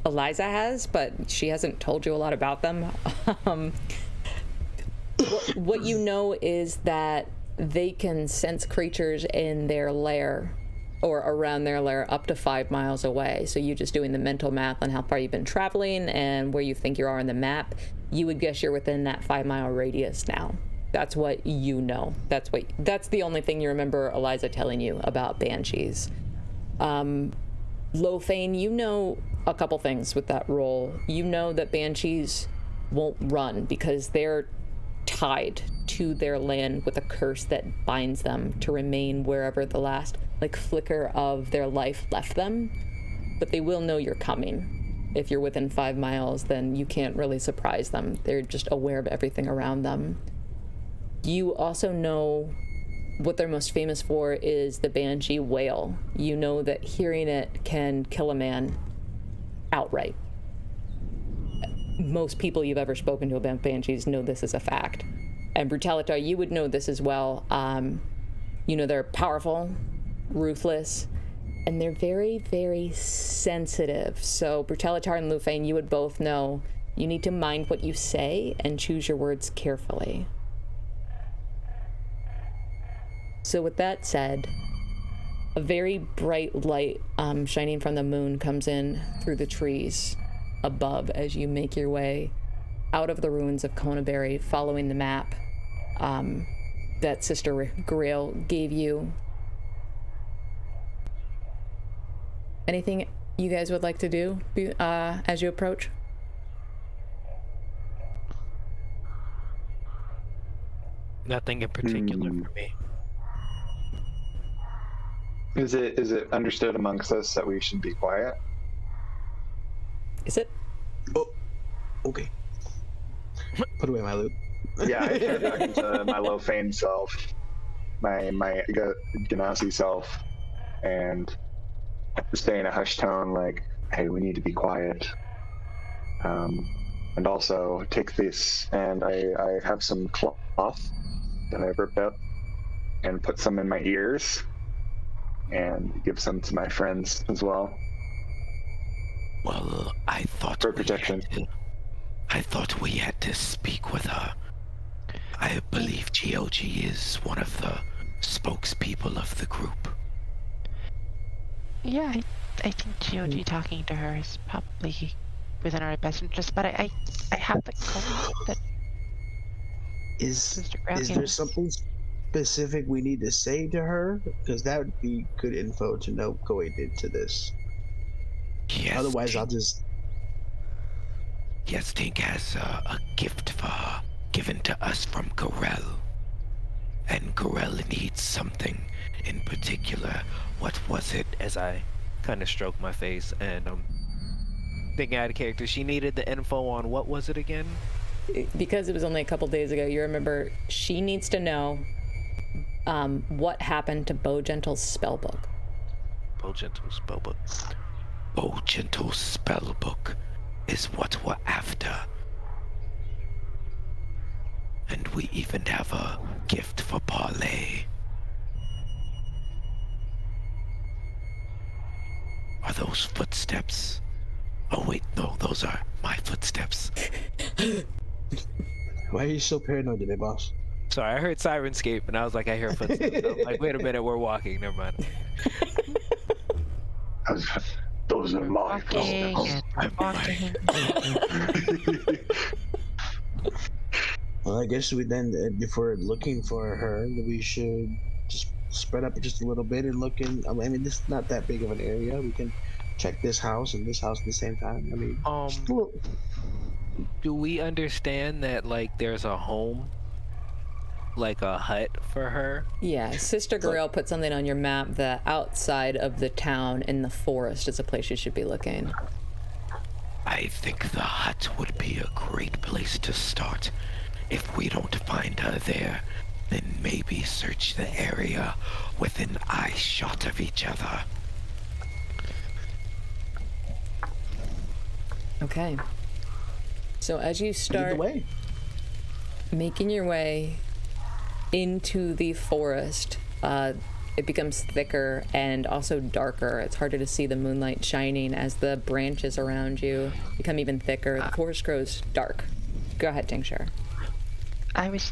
Eliza has, but she hasn't told you a lot about them. What you know is that they can sense creatures in their lair or around their lair up to 5 miles away. So you just doing the mental math on how far you've been traveling and where you think you are on the map, you would guess you're within that 5-mile radius now. That's what you know. That's the only thing you remember Eliza telling you about banshees. Lofane, you know a couple things with that roll. You know that banshees won't run because they're tied to their land with a curse that binds them to remain wherever the last flicker of their life left them. But they will know you're coming. If you're within 5 miles, then you can't really surprise them. They're just aware of everything around them. You also know what they're most famous for is the banshee wail. You know that hearing it can kill a man outright. Most people you've ever spoken to about banshees know this is a fact. And Brutalitar, you would know this as well. You know they're powerful, ruthless, and they're very, very sensitive. So Brutalitar and Lufane, you would both know you need to mind what you say and choose your words carefully. So with that said, a very bright light shining from the moon comes in through the trees above as you make your way out of the ruins of Conaberry, following the map that Sister Grail gave you. Anything you guys would like to do as you approach? Nothing in particular for me. Is it understood amongst us that we should be quiet? Is it? Oh, okay. Put away my loot. Yeah, I turn back into my low fame self, my Ganassi self, and stay in a hushed tone like, hey, we need to be quiet. And also take this, and I have some cloth that I've ripped up and put some in my ears and give some to my friends as well. Well, I thought For protection. I thought we had to speak with her. I believe GOG is one of the spokespeople of the group. Yeah, I think GOG talking to her is probably within our best interest, but I have the code that Is Sister Grail is gave there us. something specific we need to say to her? Because that would be good info to know going into this. Yes, Otherwise, I'll just. Yes, Tink has a gift for her, given to us from Corel. And Corel needs something in particular. What was it? As I kind of stroke my face and thinking out of character, she needed the info on what was it again? Because it was only a couple days ago, you remember she needs to know what happened to Bojangle's spellbook. Bojangle's Spellbook. Bojangle's Spellbook is what we're after. And we even have a gift for Parlay. Are those footsteps? Oh wait, no, those are my footsteps. Why are you so paranoid today, boss? Sorry, I heard Syrinscape and I was like, I hear footsteps. I was like, wait a minute, we're walking. Never mind. Those are my Walking and walking. Well, I guess we then, if we're looking for her, we should just spread up just a little bit and look in. I mean, this is not that big of an area. We can check this house and this house at the same time. I mean, just a little. Do we understand that like there's a home, like a hut for her? Yeah, Sister Grail put something on your map that outside of the town in the forest is a place you should be looking. I think the hut would be a great place to start. If we don't find her there, then maybe search the area within eye shot of each other. Okay. So as you Lead start the way. making your way into the forest, it becomes thicker and also darker. It's harder to see the moonlight shining as the branches around you become even thicker. The forest grows dark. Go ahead, Tincture. I was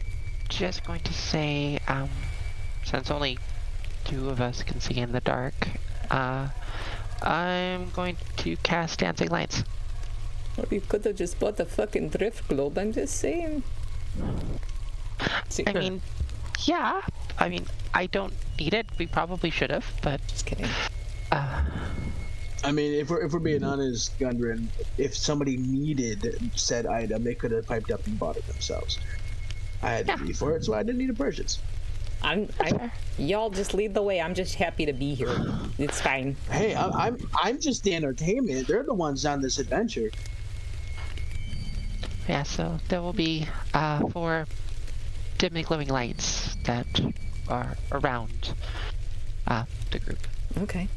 just going to say, since only two of us can see in the dark, I'm going to cast Dancing Lights. Or you could have just bought the fucking drift globe, I'm just saying. I mean, yeah. I mean, I don't need it. We probably should have, but Just kidding. I mean, if we're being honest, Gundren, if somebody needed said item, they could have piped up and bought it themselves. I had to be for it, so I didn't need a purchase. Y'all just lead the way. I'm just happy to be here. It's fine. Hey, I'm just the entertainment. They're the ones on this adventure. yeah. So there will be 4 dimly glowing lights that are around the group. Okay.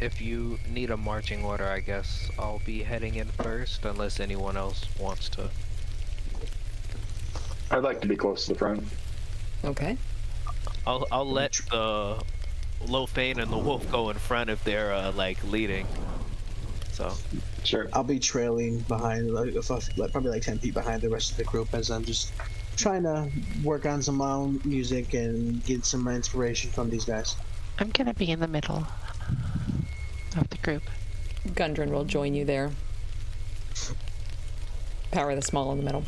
If you need a marching order, I guess I'll be heading in first, unless anyone else wants to. I'd like to be close to the front. Okay. I'll let the Lofane and the Wolf go in front if they're like leading. So Sure. I'll be trailing behind, probably like 10 feet behind the rest of the group as I'm just trying to work on some my own music and get some inspiration from these guys. I'm gonna be in the middle of the group. Gundren will join you there. Power the small in the middle.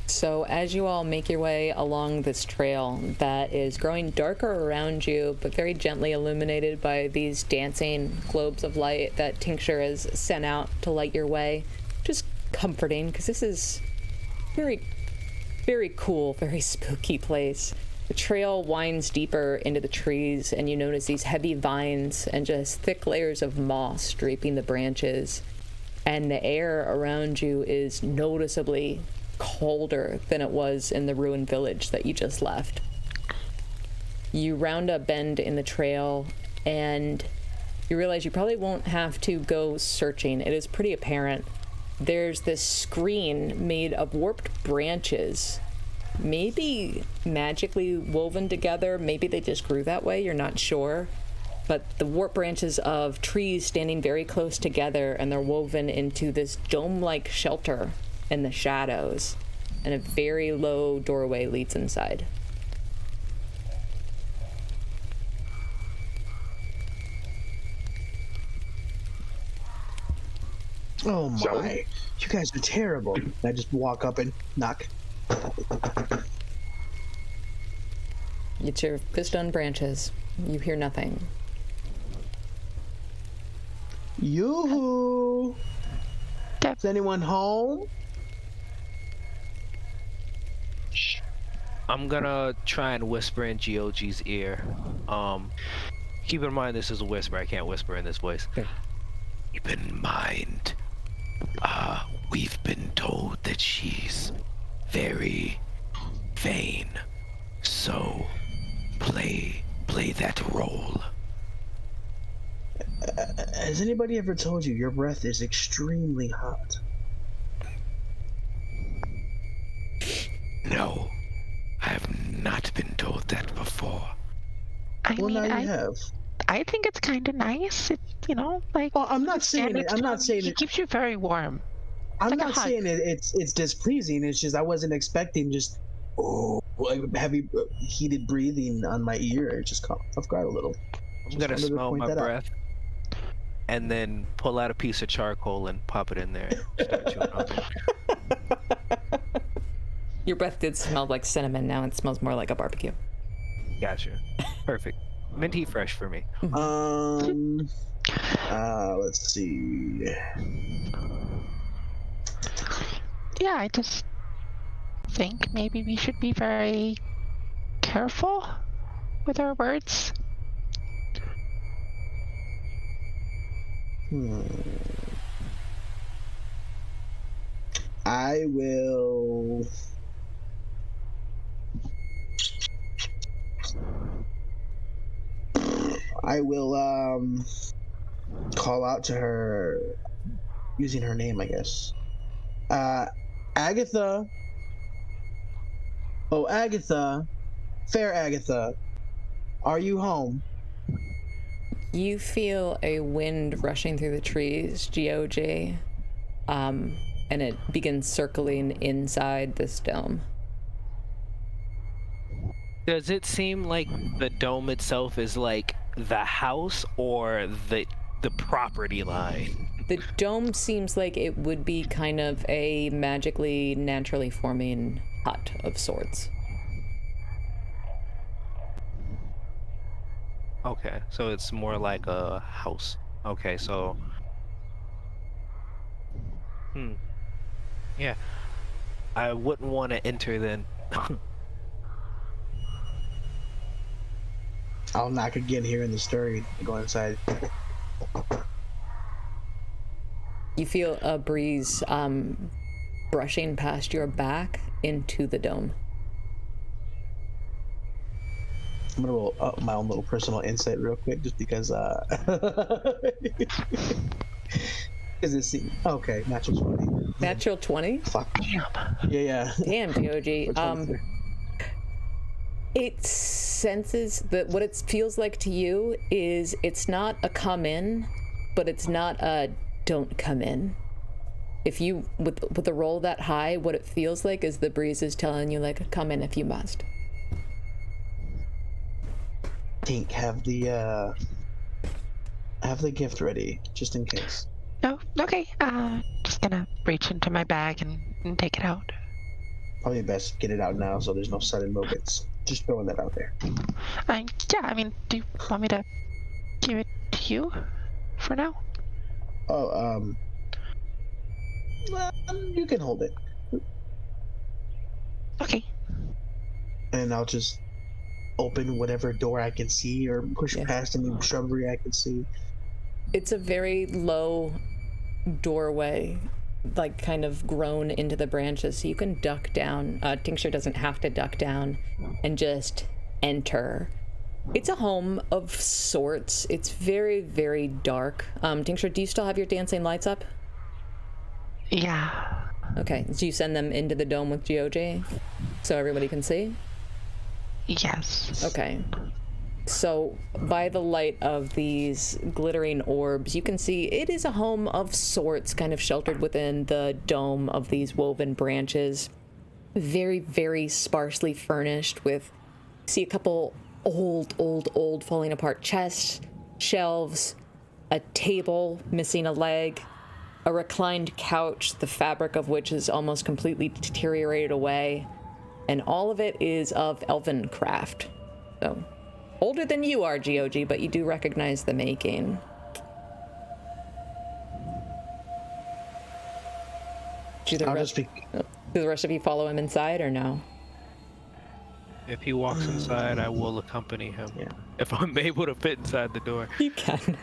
So as you all make your way along this trail that is growing darker around you, but very gently illuminated by these dancing globes of light that Tincture has sent out to light your way, just comforting, because this is very, very cool, very spooky place. The trail winds deeper into the trees, and you notice these heavy vines and just thick layers of moss draping the branches. And the air around you is noticeably colder than it was in the ruined village that you just left. You round a bend in the trail, and you realize you probably won't have to go searching. It is pretty apparent. There's this screen made of warped branches, maybe magically woven together. Maybe they just grew that way, you're not sure. But the warped branches of trees standing very close together, and they're woven into this dome-like shelter in the shadows, and a very low doorway leads inside. Oh my! Shall we? You guys are terrible. I just walk up and knock. It's your fist on branches. You hear nothing. Yoo-hoo! Is anyone home? I'm gonna try and whisper in GOG's ear. Keep in mind this is a whisper. I can't whisper in this voice. Keep in mind, we've been told that she's very vain. So, play that role. Has anybody ever told you your breath is extremely hot? No, I have not been told that before. Well, now you have. I think it's kind of nice. It, like. Well, I'm not saying it. I'm not saying It it. keeps you very warm. I'm like a not hug. saying it's displeasing. It's just I wasn't expecting just like heavy heated breathing on my ear. It just caught off guard a little. I'm gonna smell my breath and then pull out a piece of charcoal and pop it in there and start chewing on it. Your breath did smell like cinnamon. Now it smells more like a barbecue. Gotcha. Perfect. Minty fresh for me. Let's see. Yeah, I just think maybe we should be very careful with our words. I will. Call out to her using her name, I guess. Agatha. Oh, Agatha. Fair Agatha. Are you home? You feel a wind rushing through the trees, GOG, and it begins circling inside this dome. Does it seem like the dome itself is like the house or the property line? The dome seems like it would be kind of a magically, naturally forming hut of sorts. Okay, so it's more like a house. Okay, so... Yeah. I wouldn't want to enter then. I'll knock again here in the story. Go inside. You feel a breeze brushing past your back into the dome. I'm gonna roll up my own little personal insight real quick, just because because it's okay. Natural 20. Natural 20? Fuck. Yeah. Damn, GOG. Which one's there? It senses that what it feels like to you is it's not a come in, but it's not a don't come in. If you, with a roll that high, what it feels like is the breeze is telling you, like, come in if you must. Tink, have the gift ready, just in case. No, okay. Just gonna reach into my bag and take it out. Probably best get it out now so there's no sudden movements. Just throwing that out there. Yeah, I mean, do you want me to give it to you for now? Oh, well, you can hold it. Okay. And I'll just open whatever door I can see or push past any shrubbery I can see. It's a very low doorway, like kind of grown into the branches, so you can duck down. Tincture doesn't have to duck down and just enter. It's a home of sorts. It's very, very dark. Tincture, do you still have your dancing lights up? Yeah. Okay, so you send them into the dome with GOG so everybody can see? Yes. Okay. So, by the light of these glittering orbs, you can see it is a home of sorts, kind of sheltered within the dome of these woven branches. Very, very sparsely furnished with, see a couple old falling apart chests, shelves, a table missing a leg, a reclined couch, the fabric of which is almost completely deteriorated away, and all of it is of elven craft. So, older than you are, GOG, but you do recognize the making. Do the rest of you follow him inside, or no? If he walks inside, I will accompany him. Yeah. If I'm able to fit inside the door. You can.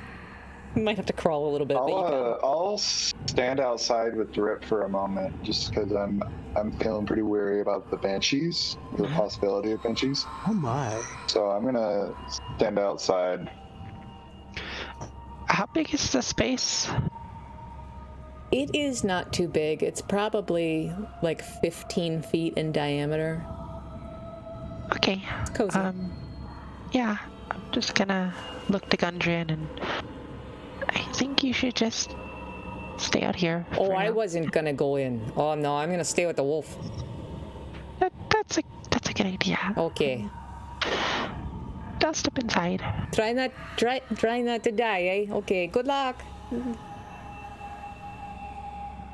You might have to crawl a little bit, but you can. I'll stand outside with Drip for a moment, just because I'm feeling pretty weary about the banshees, the possibility of banshees. Oh my! So I'm gonna stand outside. How big is the space? It is not too big. It's probably like 15 feet in diameter. Okay. It's cozy. Yeah, I'm just gonna look to Gundren, and I think you should just stay out here. Oh, I wasn't gonna go in. Oh no, I'm gonna stay with the wolf. That's a good idea. Okay. I'll step inside. Try not to die, eh? Okay, good luck.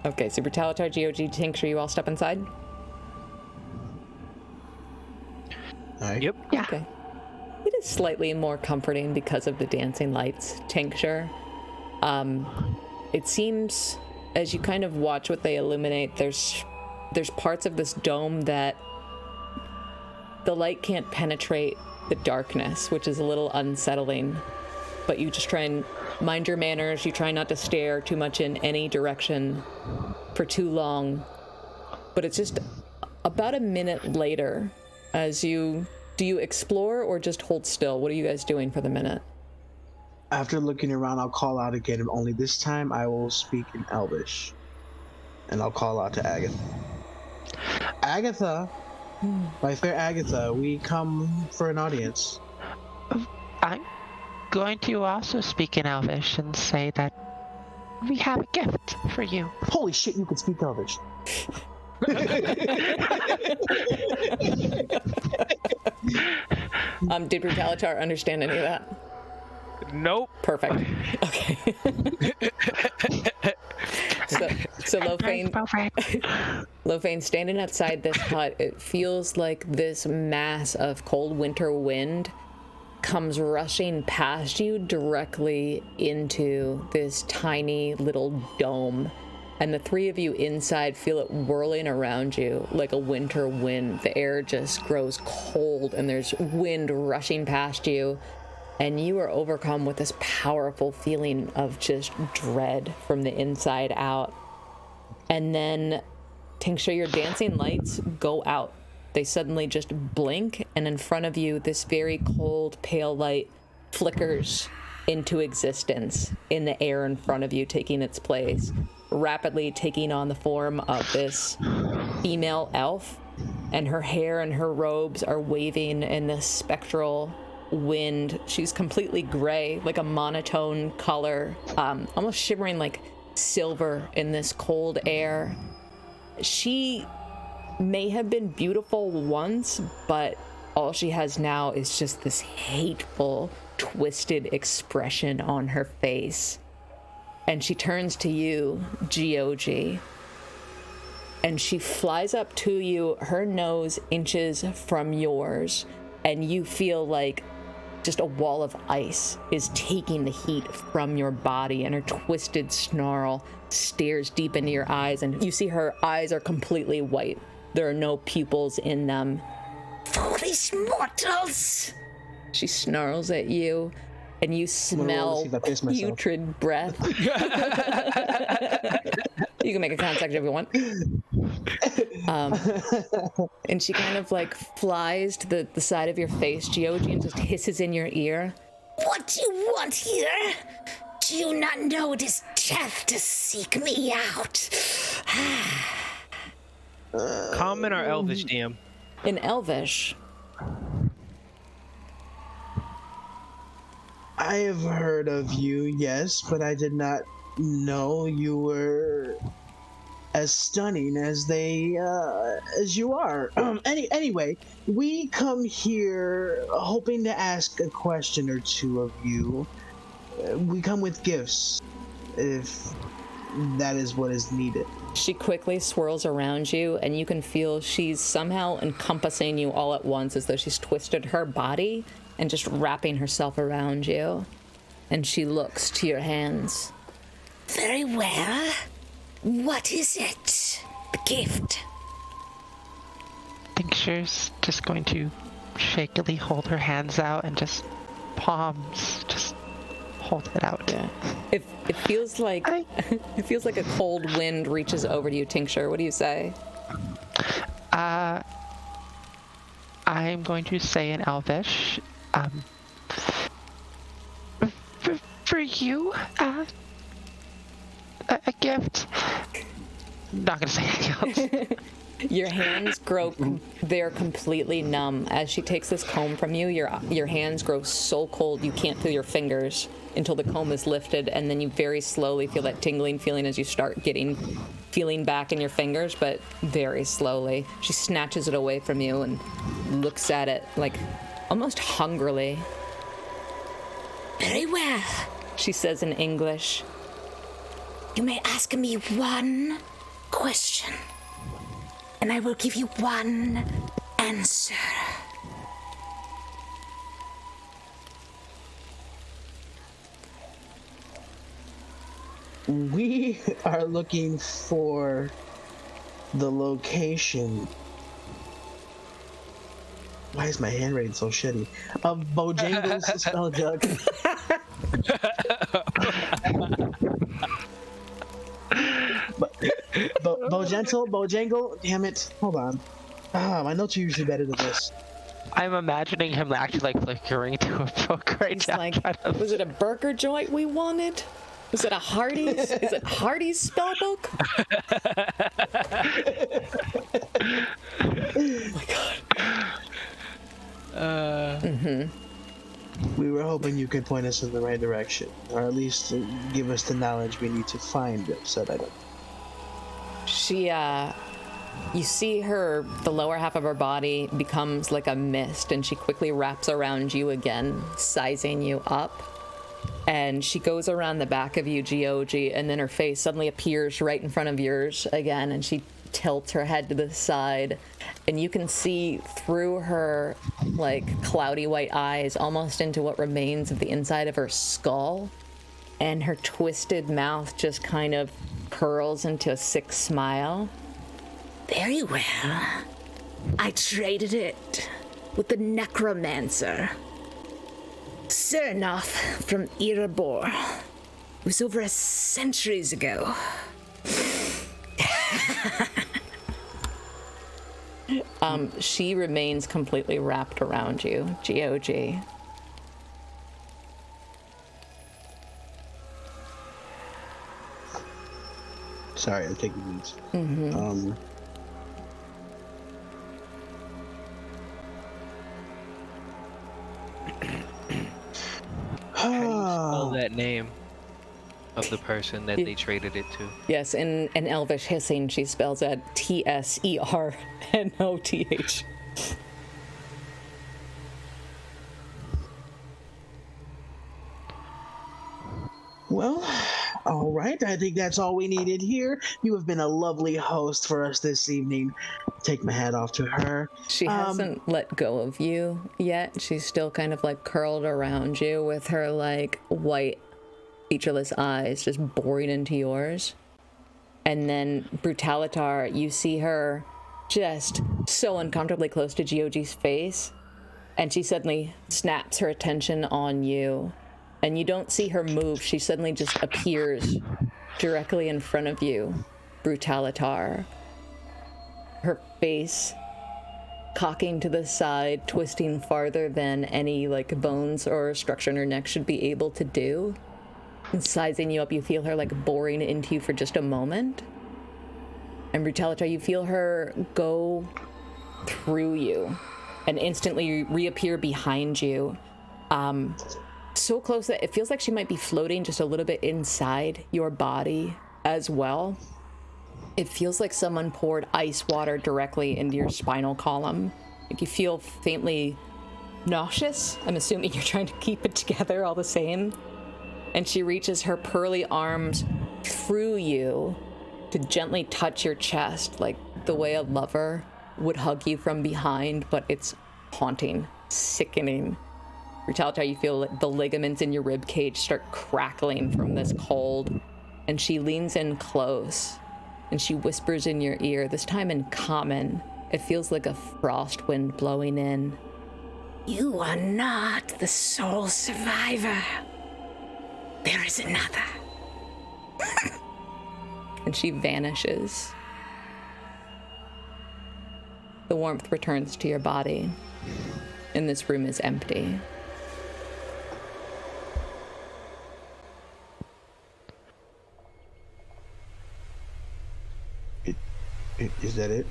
Okay, so Brutalitar, GOG, Tincture, you all step inside? Alright. Yep. Yeah. Okay. It is slightly more comforting because of the dancing lights, Tincture. It seems, as you kind of watch what they illuminate, there's parts of this dome that the light can't penetrate the darkness, which is a little unsettling. But you just try and mind your manners. You try not to stare too much in any direction for too long. But it's just about a minute later as do you explore or just hold still? What are you guys doing for the minute? After looking around, I'll call out again, and only this time I will speak in Elvish. And I'll call out to Agatha. Agatha! My fair Agatha, we come for an audience. I'm going to also speak in Elvish and say that we have a gift for you. Holy shit, you can speak Elvish. Did Brutalitar understand any of that? Nope. Perfect. Okay. so Lofane standing outside this hut, it feels like this mass of cold winter wind comes rushing past you directly into this tiny little dome. And the three of you inside feel it whirling around you like a winter wind. The air just grows cold and there's wind rushing past you. And you are overcome with this powerful feeling of just dread from the inside out. And then, Tincture, your dancing lights go out. They suddenly just blink, and in front of you, this very cold, pale light flickers into existence in the air in front of you, taking its place, rapidly taking on the form of this female elf. And her hair and her robes are waving in this spectral wind. She's completely gray, like a monotone color, almost shimmering like silver in this cold air. She may have been beautiful once, but all she has now is just this hateful, twisted expression on her face. And she turns to you, GOG, and she flies up to you, her nose inches from yours, and you feel like just a wall of ice is taking the heat from your body, and her twisted snarl stares deep into your eyes, and you see her eyes are completely white. There are no pupils in them. Foolish mortals! She snarls at you, and you smell putrid breath. You can make a contact if you want. And she kind of like flies to the side of your face, GOG, and just hisses in your ear. What do you want here? Do you not know it is death to seek me out? Common or Elvish, DM? In Elvish. I have heard of you, yes, but I did not know you were as stunning as you are. Anyway, we come here hoping to ask a question or two of you. We come with gifts. If that is what is needed. She quickly swirls around you, and you can feel she's somehow encompassing you all at once, as though she's twisted her body and just wrapping herself around you. And she looks to your hands. Very well. What is it? The gift. Tincture's just going to shakily hold her hands out and just palms, just hold it out. Yeah. It feels like it feels like a cold wind reaches over to you, Tincture. What do you say? I'm going to say in Elvish, for you, a gift. Not gonna say anything else. Your hands grow, they're completely numb. As she takes this comb from you, your hands grow so cold you can't feel your fingers until the comb is lifted, and then you very slowly feel that tingling feeling as you start feeling back in your fingers, but very slowly. She snatches it away from you and looks at it like almost hungrily. Very well. She says in English, You may ask me one question, and I will give you one answer. We are looking for the location. Why is my handwriting so shitty? Of Bojangle's spell jug. Bojangle, damn it. Hold on. My notes are usually better than this. I'm imagining him actually flickering to a book right it's now. like, was it a burger joint we wanted? Was it a Hardee's? Is it Hardee's Spellbook? Oh my god. We were hoping you could point us in the right direction, or at least give us the knowledge we need to find said item. She, you see the lower half of her body becomes like a mist, and she quickly wraps around you again, sizing you up. And she goes around the back of you, Geogi, and then her face suddenly appears right in front of yours again, and she tilts her head to the side, and you can see through her, cloudy white eyes almost into what remains of the inside of her skull, and her twisted mouth just kind of curls into a sick smile. Very well. I traded it with the necromancer. Sernoth from Erebor. It was over centuries ago. She remains completely wrapped around you, GOG. Sorry, I'm taking these. How do you spell that name of the person that they traded it to? Yes, in Elvish hissing, she spells it Tsernoth. Well, all right. I think that's all we needed here. You have been a lovely host for us this evening. Take my hat off to her. She hasn't let go of you yet. She's still kind of curled around you with her white, featureless eyes just boring into yours. And then Brutalitar, you see her just so uncomfortably close to Geogi's face, and she suddenly snaps her attention on you. And you don't see her move. She suddenly just appears directly in front of you, Brutalitar. Her face cocking to the side, twisting farther than any bones or structure in her neck should be able to do. And sizing you up, you feel her boring into you for just a moment. And Brutalitar, you feel her go through you and instantly reappear behind you. So close that it feels like she might be floating just a little bit inside your body as well. It feels like someone poured ice water directly into your spinal column. You feel faintly nauseous. I'm assuming you're trying to keep it together all the same. And she reaches her pearly arms through you to gently touch your chest, like the way a lover would hug you from behind, but it's haunting, sickening. Brutalitar, you feel like the ligaments in your rib cage start crackling from this cold, and she leans in close, and she whispers in your ear, this time in common. It feels like a frost wind blowing in. You are not the sole survivor. There is another. And she vanishes. The warmth returns to your body, and this room is empty. Is that it?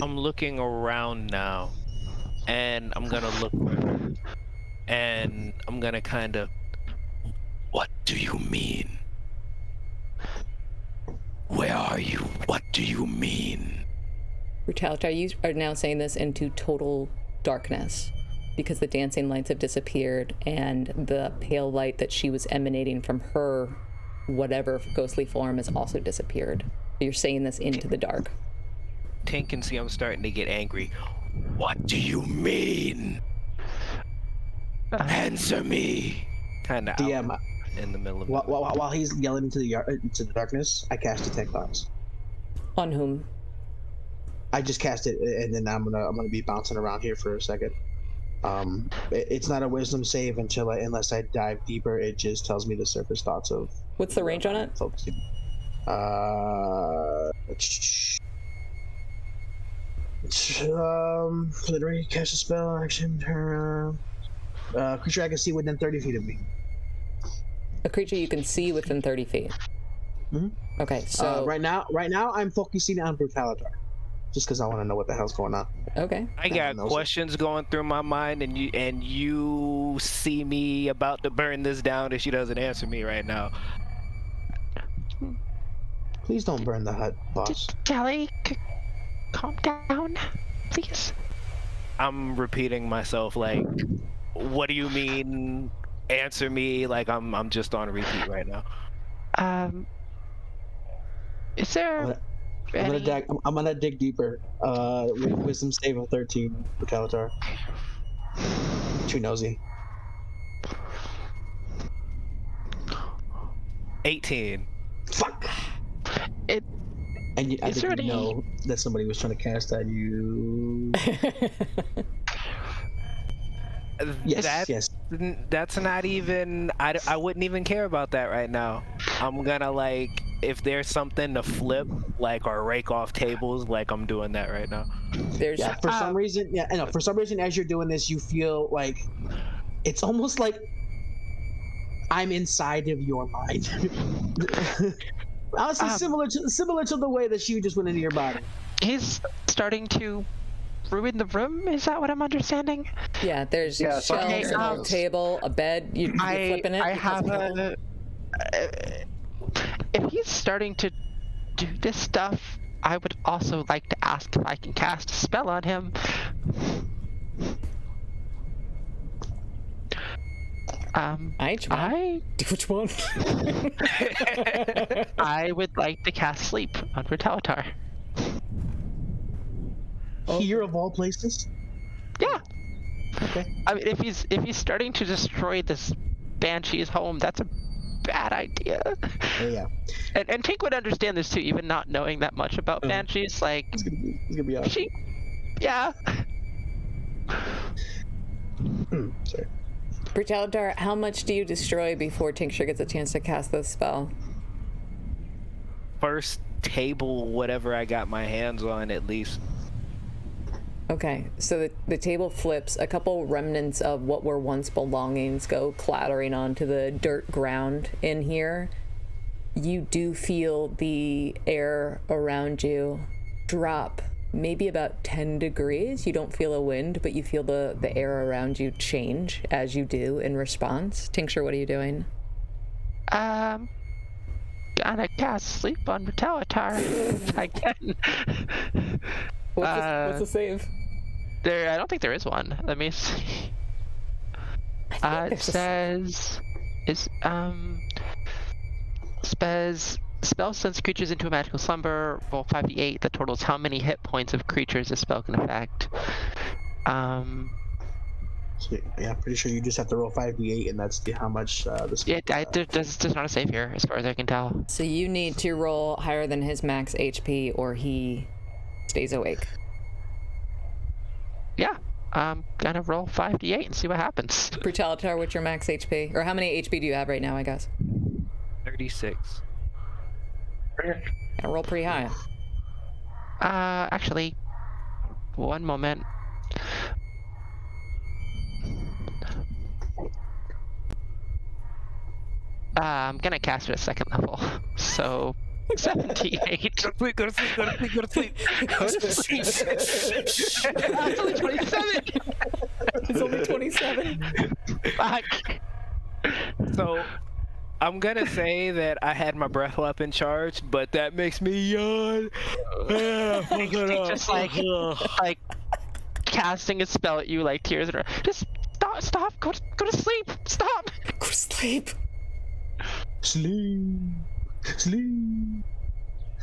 I'm looking around now, and I'm gonna look around, and I'm gonna kind of. What do you mean? Where are you? What do you mean? Brutalitar, you are now saying this into total darkness because the dancing lights have disappeared and the pale light that she was emanating from her whatever ghostly form has also disappeared. You're saying this into the dark. Tink can see I'm starting to get angry. What do you mean? Answer me. Kind of DM, in the middle of while he's yelling into the darkness, I cast Detect Thoughts. On whom? I just cast it, and then I'm gonna be bouncing around here for a second. It's not a wisdom save unless I dive deeper. It just tells me the surface thoughts of. What's the range on it? Focusing. Literally cast a spell action. Creature I can see within 30 feet of me. A creature you can see within 30 feet. Mm-hmm. Okay, so right now I'm focusing on Brutalitar, just because I want to know what the hell's going on. Okay. I got questions going through my mind, and you see me about to burn this down if she doesn't answer me right now. Please don't burn the hut, boss. Callie, calm down, please. I'm repeating myself like, what do you mean? Answer me. Like I'm just on repeat right now. Is there I'm gonna dig deeper. With wisdom save of 13 for Calatar. Too nosy. 18. Fuck. I didn't know that somebody was trying to cast at you. Yes. That's not even. I wouldn't even care about that right now. I'm gonna like if there's something to flip like or rake off tables, like I'm doing that right now. For some reason, for some reason, as you're doing this, you feel like it's almost like I'm inside of your mind. Honestly, similar to the way that she just went into your body. He's starting to ruin the room. Is that what I'm understanding? Yeah, there's shelves, a table, a bed. You're flipping it. I have a. If he's starting to do this stuff, I would also like to ask if I can cast a spell on him. Which one? I would like to cast Sleep on Brutalitar. Here of all places? Yeah. Okay. I mean, if he's starting to destroy this Banshee's home, that's a bad idea. Yeah. And Tink would understand this too, even not knowing that much about Banshees. Like, it's gonna be awesome. Yeah. Sorry. Brutalitar, how much do you destroy before Tincture gets a chance to cast this spell? First table, whatever I got my hands on, at least. Okay, so the table flips. A couple remnants of what were once belongings go clattering onto the dirt ground in here. You do feel the air around you drop maybe about 10 degrees. You don't feel a wind, but you feel the air around you change as you do in response. Tincture, what are you doing? Gonna cast Sleep on Brutalitar if I can. What's the save? I don't think there is one. Let me see. It says is spell sends creatures into a magical slumber. Roll 5d8. That totals how many hit points of creatures a spell can affect. So, yeah, I'm pretty sure you just have to roll 5d8, and that's how much this. There's not a save here, as far as I can tell. So you need to roll higher than his max HP, or he stays awake. Yeah, I'm gonna roll 5d8 and see what happens. Brutalitar, what's your max HP? Or how many HP do you have right now, I guess? 36. I roll pretty high. Actually, one moment. I'm gonna cast it at 2nd level, so 78. Go to sleep, go to sleep, go to sleep, go to sleep. It's only 27! It's only 27? Fuck. So, I'm gonna say that I had my breath weapon charged, but that makes me yawn. Just like casting a spell at you like tears in her. Just stop, go to sleep, stop! Go to sleep. Sleep.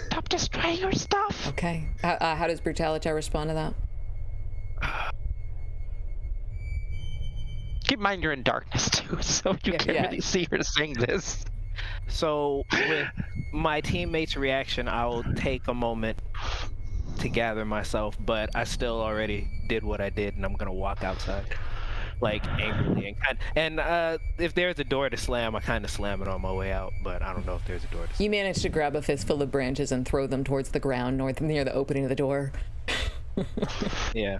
Stop destroying your stuff! Okay. How does Brutalitar respond to that? Keep in mind you're in darkness too, so you can't really see her saying this. So, with my teammates' reaction, I'll take a moment to gather myself, but I still already did what I did, and I'm gonna walk outside, like, angrily. And if there's a door to slam, I kind of slam it on my way out, but I don't know if there's a door to slam. You manage to grab a fistful of branches and throw them towards the ground near the opening of the door. Yeah.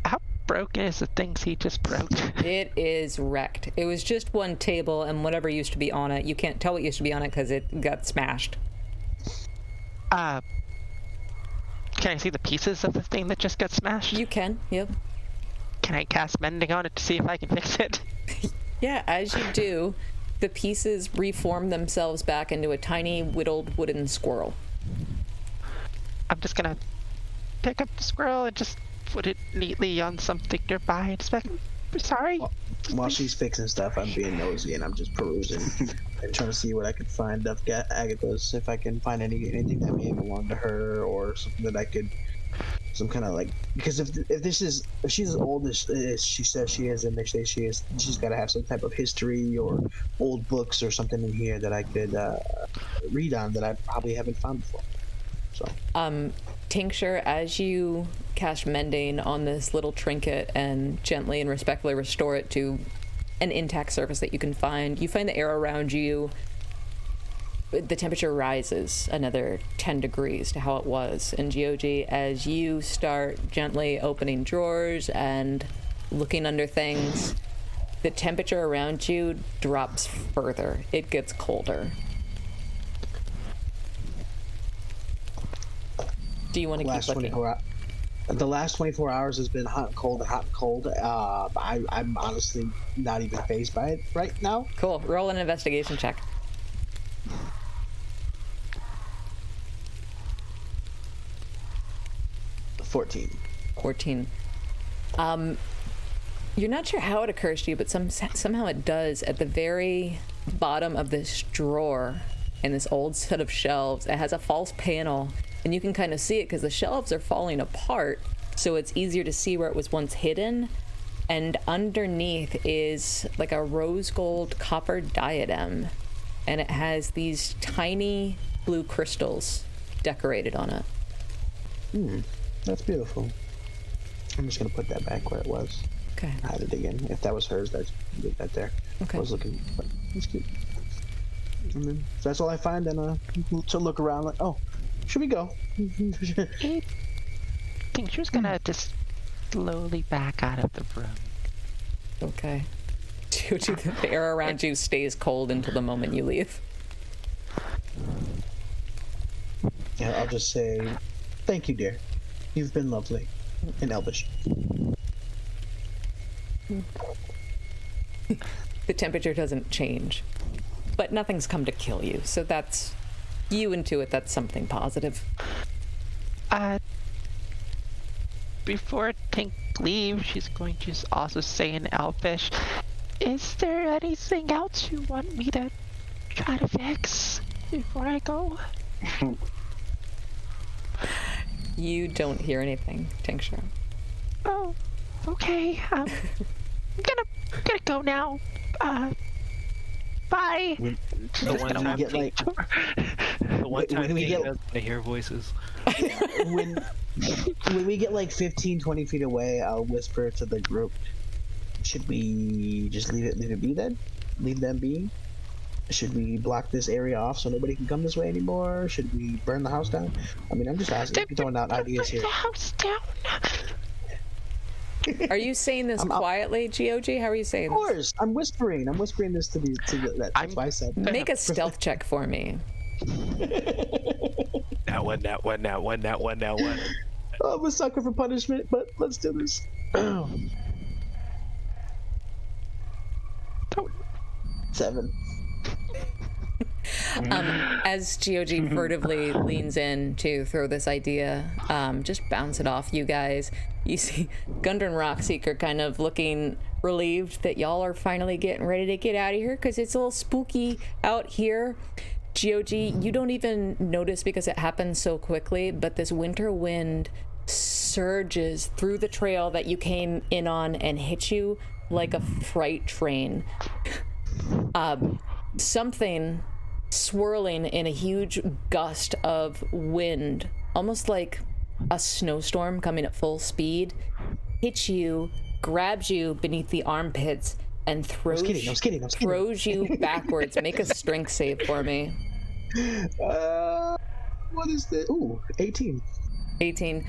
How broken is the things he just broke? It is wrecked. It was just one table and whatever used to be on it. You can't tell what used to be on it because it got smashed. Can I see the pieces of the thing that just got smashed? You can, yep. Can I cast Mending on it to see if I can fix it? Yeah, as you do, the pieces reform themselves back into a tiny, whittled wooden squirrel. I'm just gonna pick up the squirrel and just put it neatly on something nearby and just like, sorry. While she's fixing stuff, I'm being nosy and I'm just perusing and trying to see what I can find of Agatha's, if I can find anything that may belong to her or something that I could, some kind of like, because if she's as old as she says she is and they say she is, she's got to have some type of history or old books or something in here that I could read on that I probably haven't found before. So. Tincture, as you cast Mending on this little trinket and gently and respectfully restore it to an intact surface that you can find, you find the air around you, the temperature rises another 10 degrees to how it was. And Gyoji, as you start gently opening drawers and looking under things, the temperature around you drops further. It gets colder. Do you want to keep looking? The last 24 hours has been hot and cold. I'm honestly not even fazed by it right now. Cool. Roll an investigation check. 14. You're not sure how it occurs to you, but somehow it does. At the very bottom of this drawer in this old set of shelves, it has a false panel. And you can kind of see it because the shelves are falling apart, so it's easier to see where it was once hidden. And underneath is like a rose gold copper diadem, and it has these tiny blue crystals decorated on it. That's beautiful. I'm just gonna put that back where it was. Okay. Hide it again. If that was hers, that's leave that there. Okay. I was looking, but it's cute. And then so that's all I find, and to look around like, oh. Should we go? I think she was gonna just slowly back out of the room. Okay. The air around you stays cold until the moment you leave. Yeah, I'll just say, thank you, dear. You've been lovely. In Elvish. The temperature doesn't change, but nothing's come to kill you, so that's... You intuit that's something positive. Before Tink leaves, she's going to also say in Elfish, Is there anything else you want me to try to fix before I go? You don't hear anything, Tincture. Oh, okay. I'm gonna go now. Bye. The one time get like the one time when we King get doesn't hear voices. when we get like 15-20 feet away, I'll whisper to the group, should we just leave it be then? Leave them be? Should we block this area off so nobody can come this way anymore? Should we burn the house down? I mean, I'm just asking, throwing out ideas here. The house down. Are you saying this quietly, GOG? How are you saying Of this? course, I'm whispering this to that's why I said. Make a stealth check for me. That one. I'm a sucker for punishment, but let's do this. 7. As GOG furtively leans in to throw this idea, just bounce it off you guys. You see Gundren and Rockseeker kind of looking relieved that y'all are finally getting ready to get out of here because it's a little spooky out here. GOG, you don't even notice because it happens so quickly, but this winter wind surges through the trail that you came in on and hits you like a freight train. Something swirling in a huge gust of wind, almost like a snowstorm coming at full speed, hits you, grabs you beneath the armpits, and throws you backwards. Make a strength save for me. What is this? Ooh, 18. 18.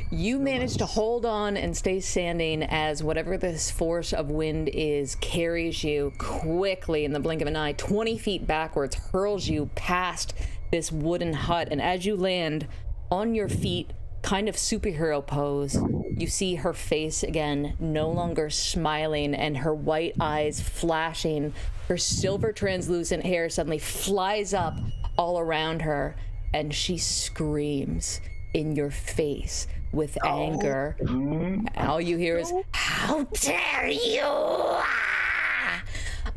You manage to hold on and stay standing as whatever this force of wind is carries you quickly in the blink of an eye, 20 feet backwards, hurls you past this wooden hut. And as you land on your feet, kind of superhero pose, you see her face again, no longer smiling, and her white eyes flashing. Her silver translucent hair suddenly flies up all around her, and she screams in your face with anger. All you hear is, "How dare you!"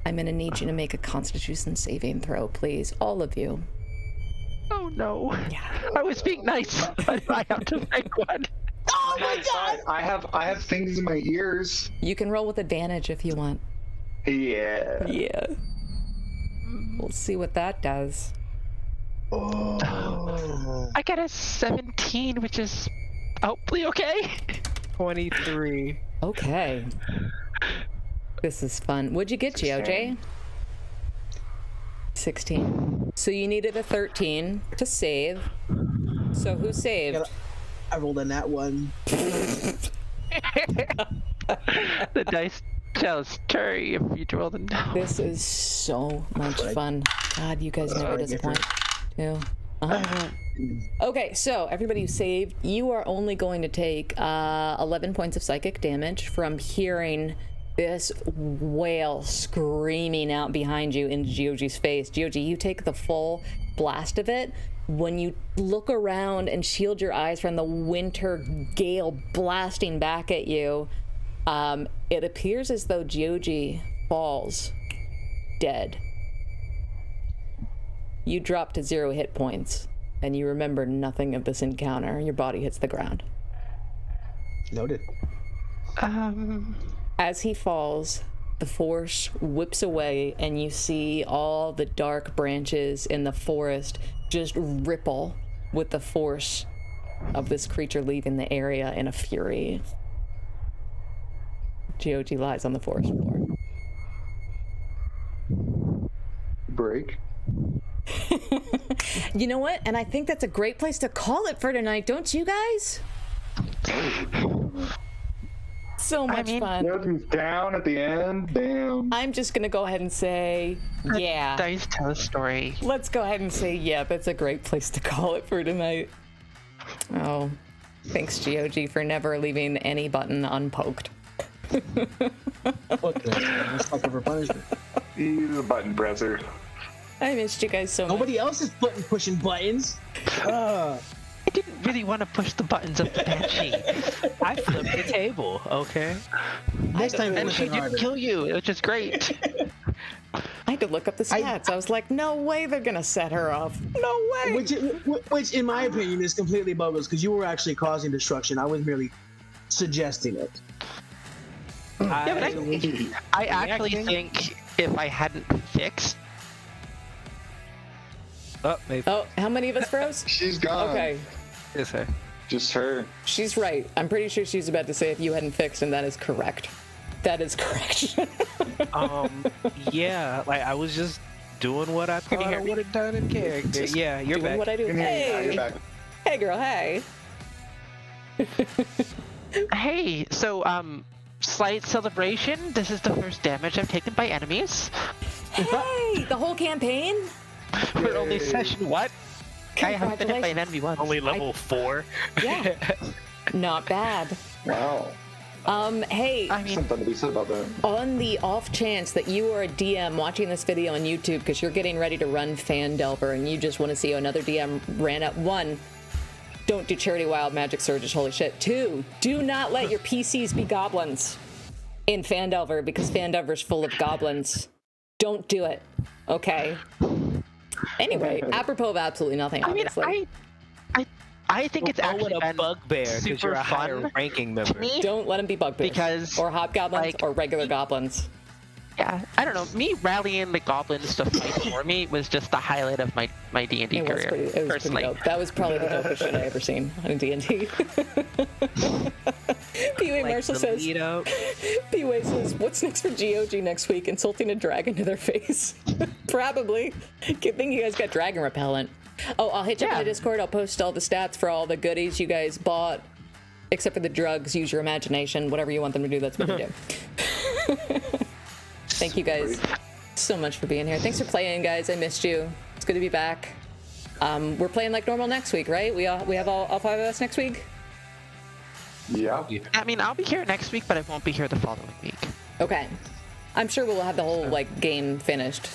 I'm gonna need you to make a Constitution saving throw, please, all of you. Oh no! Yeah. I was being nice, but I have to make one. Oh my god! I have things in my ears. You can roll with advantage if you want. Yeah. Yeah. We'll see what that does. Oh. I got a 17, which is hopefully okay. 23. Okay. This is fun. What'd you get, GOJ? 16. So you needed a 13 to save. So who saved? I rolled a nat 1. The dice tells Terry if you roll them down. This is so much fun. God, you guys never disappoint. Too. Okay, so everybody who saved, you are only going to take 11 points of psychic damage from hearing this wail screaming out behind you in GOG's face. GOG, you take the full blast of it. When you look around and shield your eyes from the winter gale blasting back at you, it appears as though GOG falls dead. You drop to 0 hit points, and you remember nothing of this encounter. Your body hits the ground. Noted. As he falls, the force whips away, and you see all the dark branches in the forest just ripple with the force of this creature leaving the area in a fury. GOG lies on the forest floor. Break. You know what? And I think that's a great place to call it for tonight, don't you guys? So much fun. Nothing's down at the end. Damn. I'm just gonna go ahead and say, yeah. Dice tell a story. Let's go ahead and say, yeah, that's a great place to call it for tonight. Oh, thanks, GOG, for never leaving any button unpoked. What the sucker for punishment? He's a button presser. I missed you guys so much. Nobody else is pushing buttons. I didn't really want to push the buttons of the Banshee. I flipped the table, okay? Next time, And push she it harder. didn't kill you, which is great. I had to look up the stats. I was like, no way they're gonna set her off. No way. Which, in my opinion, is completely bogus because you were actually causing destruction. I was merely suggesting it. Yeah, but I actually think if I hadn't fixed, Oh, maybe. Oh, how many of us froze? She's gone. Okay, It's her. Just her. she's right. I'm pretty sure she's about to say if you hadn't fixed, and that is correct. That is correct. Yeah, like I was just doing what I thought I would have done in character. Yeah, you're Doing back. what I do. You're Hey, back. hey, girl. Hey. hey, so slight celebration. This is the first damage I've taken by enemies. Hey, the whole campaign. For only session what? I haven't been hit by an Congratulations. enemy once. Only level 4. Yeah. Not bad. Wow. Hey, I mean, Something to be said about that. on the off chance that you are a DM watching this video on YouTube because you're getting ready to run Phandelver and you just want to see another DM ran up, 1, don't do Charity Wild Magic Surges, holy shit. 2, do not let your PCs be goblins in Phandelver because Phandelver's full of goblins. Don't do it, okay? Anyway, apropos of absolutely nothing, I mean, obviously. I think it's actually a been bugbear because super you're a higher fun ranking to member. me. Don't let them be bugbears. Because, or hobgoblins like, or regular goblins. Yeah, I don't know. Me rallying the goblins to fight for me was just the highlight of my D&D It was career. pretty, it was personally. pretty dope. That was probably the dopest shit I ever seen in D&D. P.W. Like Marshall the says, lead up. P.W. says, what's next for GOG next week? Insulting a dragon to their face. Probably. Good thing you guys got dragon repellent. Oh, I'll hit you up in Yeah. the Discord. I'll post all the stats for all the goodies you guys bought. Except for the drugs, use your imagination. Whatever you want them to do, that's what you do. Thank you guys so much for being here. Thanks for playing, guys. I missed you. It's good to be back. We're playing like normal next week, right? We have all 5 of us next week? Yeah. I mean, I'll be here next week, but I won't be here the following week. Okay. I'm sure we'll have the whole like game finished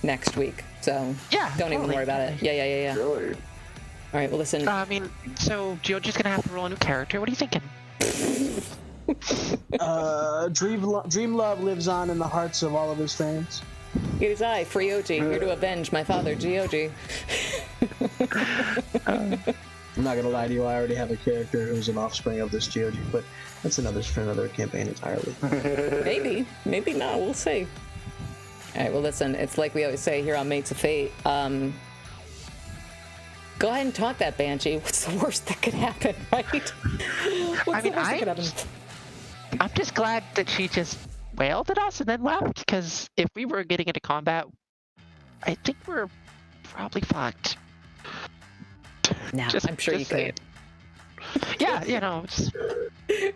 next week. So Yeah, don't even totally. worry about it. Yeah. Really? All right, well listen. I mean, so Georgia's gonna have to roll a new character. What are you thinking? Dream Love lives on in the hearts of all of his fans. It is I, Free OG, here to avenge my father, GOG. I'm not gonna lie to you, I already have a character who's an offspring of this GOG, but that's for another campaign entirely. Maybe not. We'll see. All right, well listen, it's like we always say here on Mates of Fate. Go ahead and talk that Banshee. What's the worst that could happen, right? What's the worst that could happen? I'm just glad that she just wailed at us and then left, because if we were getting into combat, I think we're probably fucked. No, I'm sure you saying. could. Yeah, you know, it's,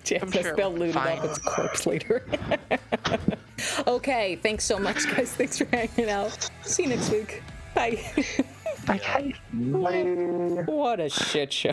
Jeff, I'm the sure spell it'll be looted fine. up its corpse later. Okay, thanks so much, guys. Thanks for hanging out. See you next week. Bye. like, Bye. What a shit show.